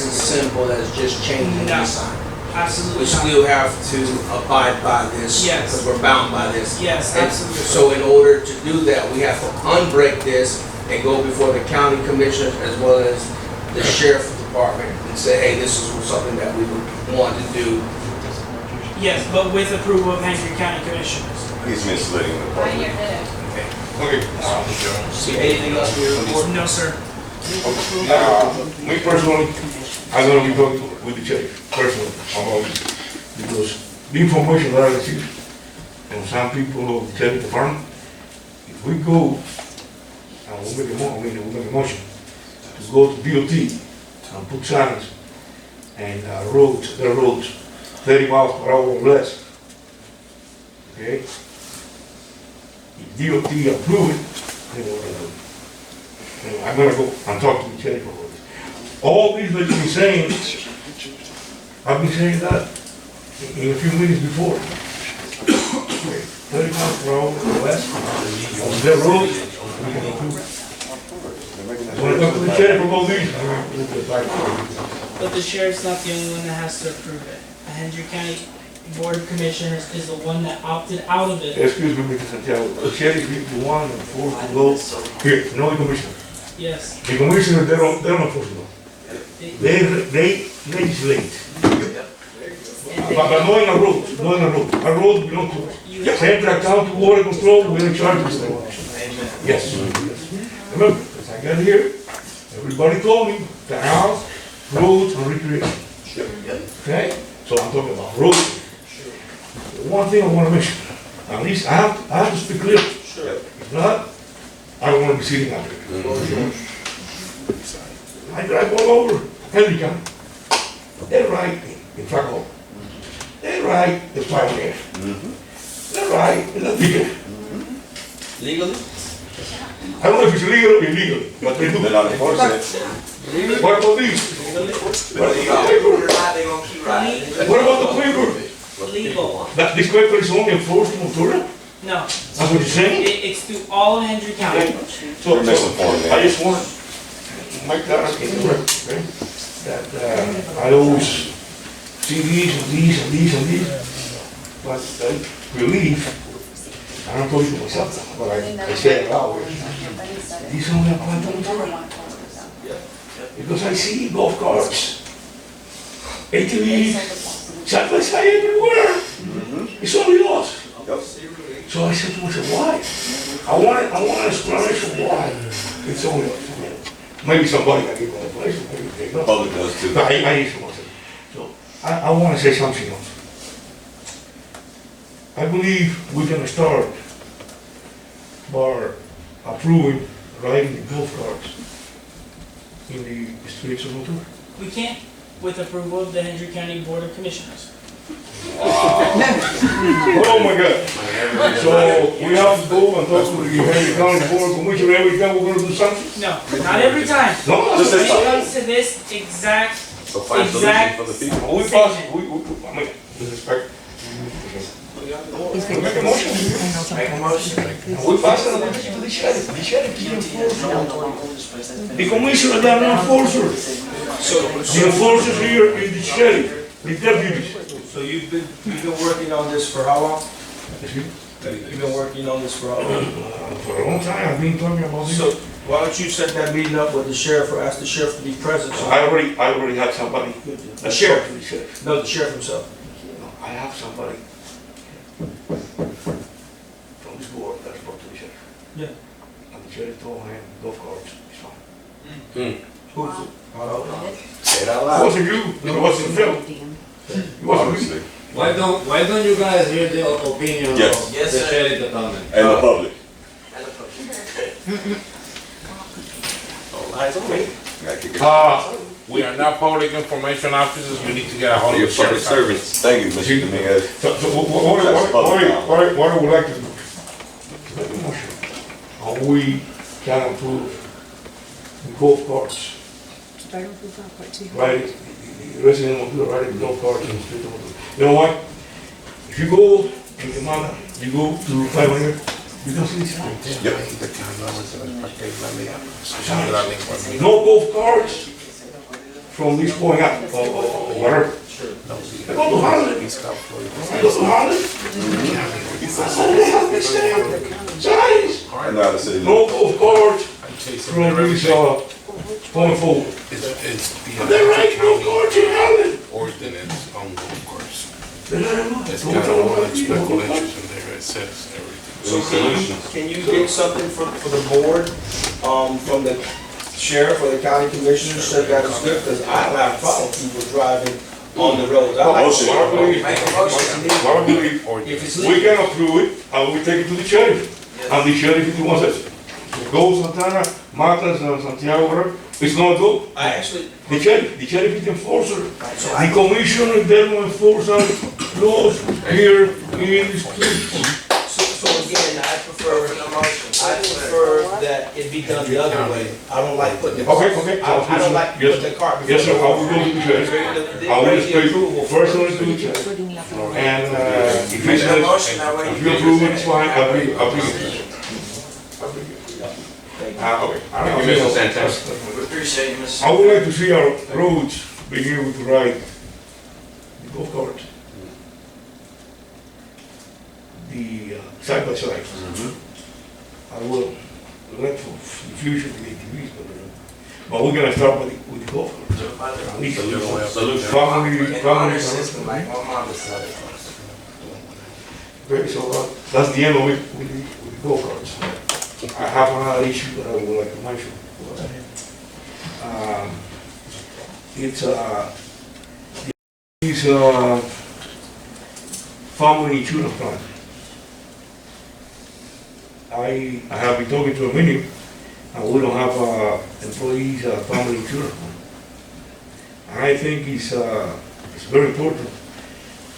simple as just changing No. the sign. Absolutely We not. still have to abide by this. Yes. Because we're bound by this. Yes, And absolutely. so in order to do that, we have to unbreak this and go before the county commissioners as well as the sheriff's department and say, hey, this is something that we would want to do. Yes, but with approval of Hendry County Commissioners. He's misleading the public. Okay. Okay. See, anything else in your report? No, sir. Me personally, I'm gonna be talking with the sheriff personally about this, because the information that I received from some people of the sheriff department, if we go, and we'll make a motion to go to DOT and put signs and roads, 30 miles per hour or less. Okay? If DOT approve it, then we're gonna do it. And I'm gonna go and talk to the sheriff about this. All these that you've been saying, I've been saying that in a few minutes before. Okay, 30 miles per hour or less, on their road, we can approve it. When I talk to the sheriff about these, we'll get back to you. But the sheriff's not the only one that has to approve it. The Hendry County Board of Commissioners is the one that opted out of it. Excuse me, Mr. Santiago, the sheriff is the one that forced to go here, no the commissioner. Yes. The commissioner, they're not forced to go. They legislate. But knowing a road, a road belongs to us. Central County Water Control, we're in charge of the road. Yes. Remember, as I got here, everybody told me, the house, roads, and recreation. Okay? So I'm talking about roads. The one thing I want to mention, at least I have to speak clear. If not, I don't want to be sitting out there. I drive all over Hendry County. They're right in Franco. They're right in Pioneer. They're right in La Villa. Legally? I don't know if it's legal or illegal, but they do. They're not enforcing it. What about these? What about the paper? Legal. That this paper is only enforced in Montoro? No. That's what you're saying? It's through all of Hendry County. So, You're misinformed, man. I just want to make that clear, okay? That I always see these and these and these and these, but I believe, I don't talk to myself, but I say it out. These only apply to Montoro. Because I see golf carts, ATVs, side by side everywhere. It's only us. So I said to myself, why? I want an explanation why it's only us. Maybe somebody can give me an explanation, maybe they don't. Public does too. But I used to myself. So I want to say something else. I believe we can start by approving riding the golf carts in the streets of Montoro. We can't with approval of the Hendry County Board of Commissioners. Oh my God. So we have to go and talk to the Hendry County Board of Commissioners every time we're gonna do something? No, not every time. No, Just When this it time. comes to this exact, So find solutions for the people. we pass, I mean, with respect. Make a motion. We pass it to the sheriff. The sheriff is the enforcer. The commissioner, they are not enforcers. The enforcers here is the sheriff, the deputies. So you've been working on this for how long? You've been working on this for how long? For a long time, I've been talking about this. So why don't you set that meeting up with the sheriff or ask the sheriff to be present? So I already had somebody. The sheriff? The sheriff. No, the sheriff himself. I have somebody from this board that spoke to the sheriff. Yeah. And the sheriff told him, golf carts, it's fine. Who's it? Say it out It loud. wasn't you, it wasn't Phil. It wasn't me. Obviously. Why don't you guys hear the opinion Yes. of Yes, the sir. sheriff department? And the public. Eyes on me. Gotta kick it. We are not public information officers, you need to get a hold of You're the public sheriff's servants. Thank you, Mr. Dominguez. So what I would like to do, make a motion. How we can improve the golf carts, right? The resident will do riding golf carts in the street. You know what? If you go in Guatemala, you go to Pioneer, you can see the signs. Yep. No golf carts from this point up, or whatever. I go to Holland. I go to Holland. I have this signs. I know how to say No no. golf carts from this point forward. They're right, no carts in Holland. ordinance on golf course. They're not enough. It's got all that speculation in there, it says everything. So can you get something for the board, from the sheriff or the county commissioner, so that it's good, because I don't have a problem with people driving on the roads. I like to make a motion. What I believe, If it's we legal. can approve it, and we take it to the sheriff. And the sheriff, if he wants us to go Santana, Matas, Santiago, whatever, it's gonna go. I actually, The sheriff is the enforcer. The commissioner, they will enforce our laws here in the streets. so again, I prefer that it be done the other way. I don't like putting the cart. Okay. I don't like Yes, putting the cart before. yes, sir, I will go to the sheriff. I will speak personally to the sheriff. And, if he says, if you approve it, it's fine, I bring it. Okay. Thank you, Mr. Santos. We appreciate you, Mr. I would like to see our roads being able to ride the go-kart. The side by side. I will let for the future the ATVs, but we're gonna start with the go-kart. At least family. System like my mom decided. Okay, so that's the end of it with the go-karts. I have another issue that I would like to mention. It's family insurance plan. I have been talking to a many, and we don't have employees family insurance plan. And I think it's very important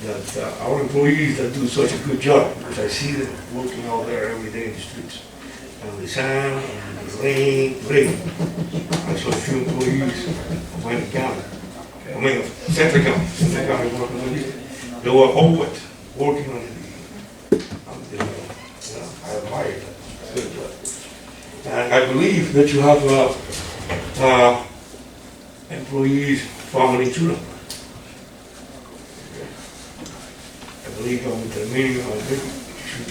that our employees that do such a good job, because I see them working out there every day in the streets. And the sun, and the rain. I saw a few employees of Wayne County, Central County working on it. They were always working on the I admire that. Good job. And I believe that you have employees family insurance. I believe with the meeting, should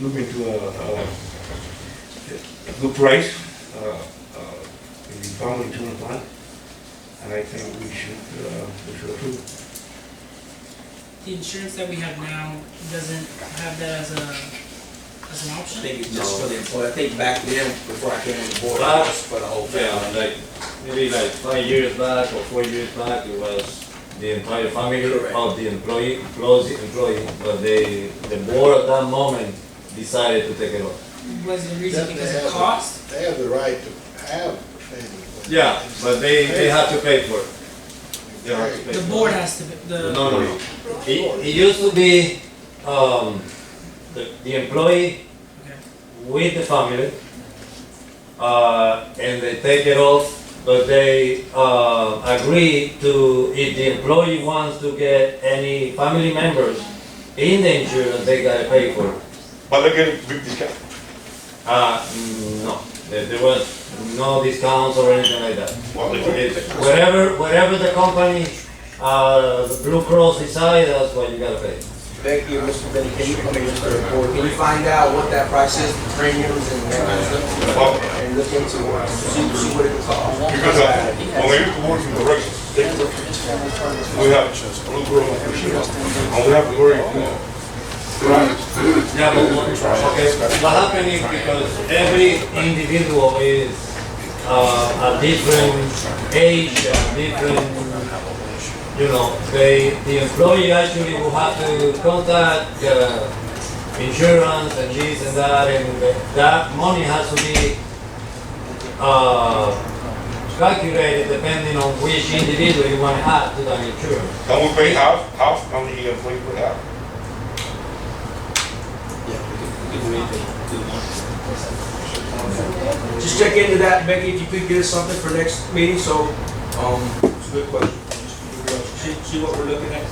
look into a good price in the family insurance plan, and I think we should approve. The insurance that we have now doesn't have that as an I option? think it's just for the employee. I think back then, before I came on the board, it was for the whole family. Yeah, like, maybe like 5 years back or 4 years back, it was the entire family Correct. of the employee, but the board at that moment decided to take it off. Was the reason because of cost? They have the right to have family. plans. Yeah, but they have to pay for it. They have to pay The for board it. has to, No. It used to be, the employee Okay. with the family, and they take it off, but they agree to, if the employee wants to get any family members in the insurance, they gotta pay for it. But they get a big discount. No, there was no discounts or anything like that. Well, It's whatever the company, the Blue Cross decide, that's what you gotta pay. Thank you, Mr. Benny. Can you find out what that price is, the premiums and that kind of stuff? And look into it, see what it costs. Because when we used to work in the corrections, we have Blue Cross Blue Shield, and we have a very good price. Yeah, but what happened is because every individual is a different age, a different, the employee actually will have to contact insurance and this and that, and that money has to be calculated depending on which individual you want to add to that insurance. Can we pay half on the employee per half? Just check into that, Becky, if you could get us something for next meeting, so, it's a good question. See what we're looking at?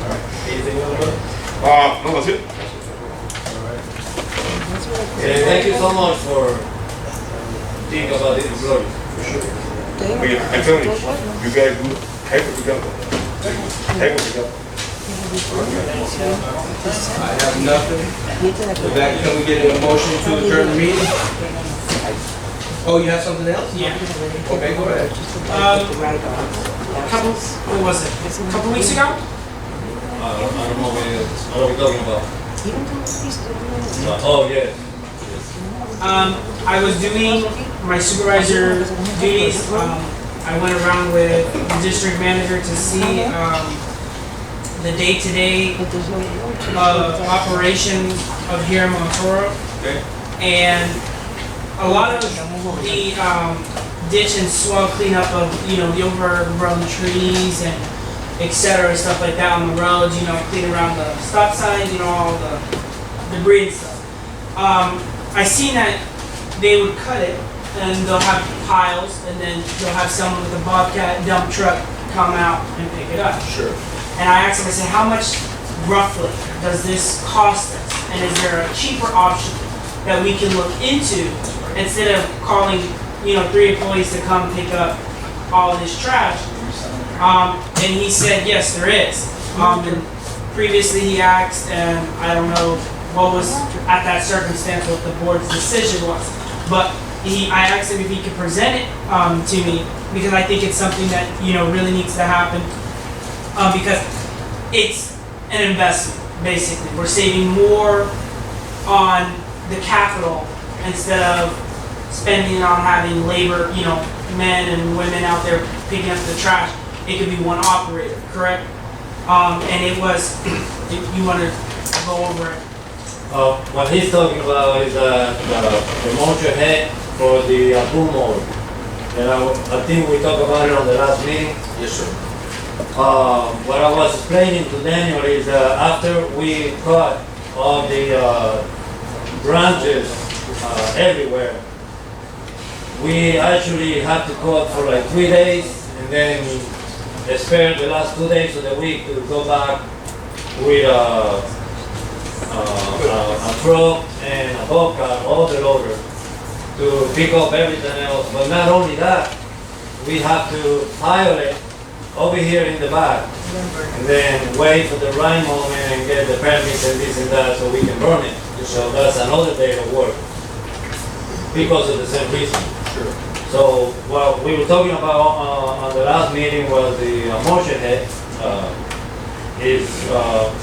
Alright, anything else, brother? No, that's it. And thank you so much for thinking about the employees. I'm telling you guys do heck of a job. Heck of a job. I have nothing. With that, can we get a motion to adjourn the meeting? Oh, you have something else? Yeah. Okay, go ahead. What was it? A couple weeks ago? I don't know what are we talking about. Oh, yes. I was doing my supervisor duties. I went around with the district manager to see the day-to-day operations of here in Montoro. Okay. And a lot of the ditch and swell cleanup of, you know, the overgrown trees and et cetera, and stuff like that on the roads, you know, clean around the stop signs, you know, all the debris and stuff. I seen that they would cut it and they'll have piles and then they'll have someone with a Bobcat dump truck come out and pick it up. Sure. And I asked him, I said, how much roughly does this cost us? And is there a cheaper option that we can look into instead of calling, you know, 3 employees to come pick up all of this trash? And he said, yes, there is. And previously he asked, and I don't know what was at that circumstance what the board's decision was, but I asked him if he could present it to me, because I think it's something that, you know, really needs to happen, because it's an investment, basically. We're saving more on the capital instead of spending on having labor, you know, men and women out there picking up the trash. It could be one operator, correct? And it was, if you want to go over it. What he's talking about is the motor head for the boom mower. You know, I think we talked about it on the last meeting. Yes, sir. What I was explaining to Daniel is after we cut all the branches everywhere, we actually had to cut for like 3 days and then spare the last 2 days of the week to go back with a truck and a bobcat, all the loader, to pick up everything else. But not only that, we have to pile it over here in the back and then wait for the right moment and get the permits and this and that so we can burn it. So that's another day of work because of the same reason. Sure. So what we were talking about on the last meeting was the motion head is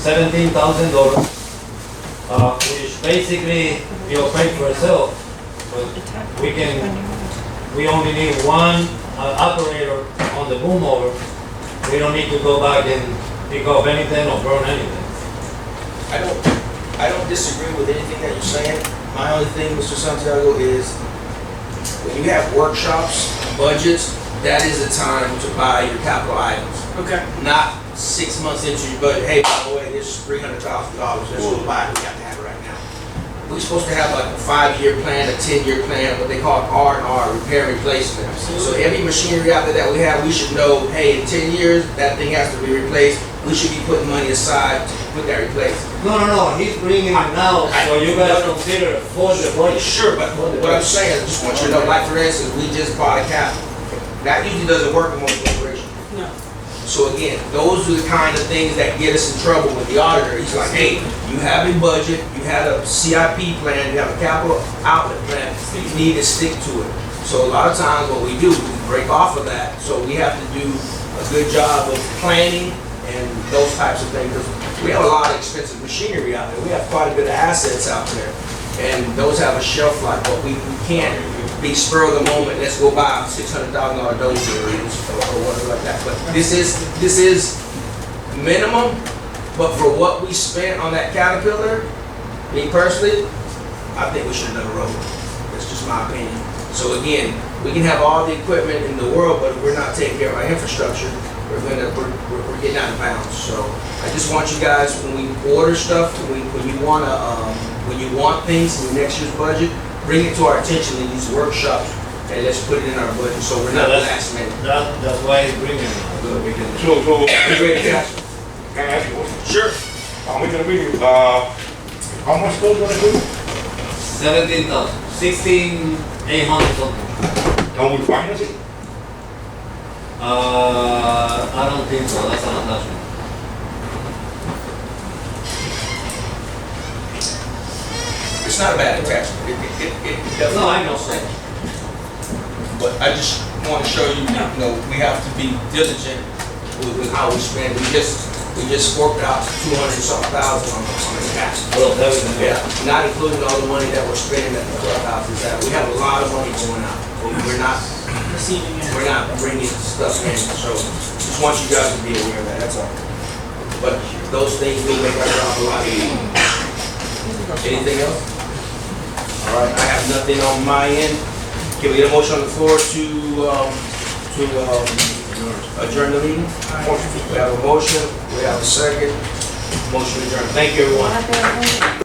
$17,000, which basically you'll pay for itself. But we only need one operator on the boom mower. We don't need to go back and pick up anything or burn anything. I don't disagree with anything that you're saying. My only thing, Mr. Santiago, is when you have workshops, budgets, that is the time to buy your capital items. Okay. Not 6 months into your budget, hey, by the way, this is $300,000, let's go buy it, we have to have it right now. We're supposed to have like a 5-year plan, a 10-year plan, what they call R&R, repair and replacement. So every machinery out there that we have, we should know, hey, in 10 years, that thing has to be replaced. We should be putting money aside to put that replaced. No, he's bringing it now, so you guys consider it for the budget. Sure, but what I'm saying, I just want you to know, like for instance, we just bought a capital. That usually doesn't work in most corporations. No. So again, those are the kind of things that get us in trouble with the auditor. He's like, hey, you have a budget, you had a CIP plan, you have a capital outlet plan, you need to stick to it. So a lot of times what we do, we break off of that. So we have to do a good job of planning and those types of things. We have a lot of expensive machinery out there. We have quite a bit of assets out there. And those have a shelf life, but we can't be spur of the moment, let's go buy a $600,000 dozer or whatever like that. But this is minimum, but for what we spent on that Caterpillar, me personally, I think we should have done a road. That's just my opinion. So again, we can have all the equipment in the world, but if we're not taking care of our infrastructure, we're getting out of bounds. So I just want you guys, when we order stuff, when you want things in next year's budget, bring it to our attention in these workshops, and let's put it in our budget so we're not last minute. That's why he's bringing it, so we can. So, Great, can I ask you a question? sure. I'm gonna be, how much goes gonna do? 17,000, 16,800 something. Can we finance it? I don't think so, that's an attachment. It's not a bad attachment. It definitely. No, I know. But I just want to show you, you know, we have to be diligent with how we spend. We We just forked out 200-something thousand on the cash. Well, everything. Yeah, not including all the money that we're spending at the clubhouses, that we have a lot of money going out. We're not Receiving it. we're not bringing stuff in, so just want you guys to be aware of that, that's all. But those things will make our job a lot easier. Anything else? All right, I have nothing on my end. Can we get a motion on the floor to adjourn the meeting? We have a motion, we have a second. Motion adjourned. Thank you, everyone.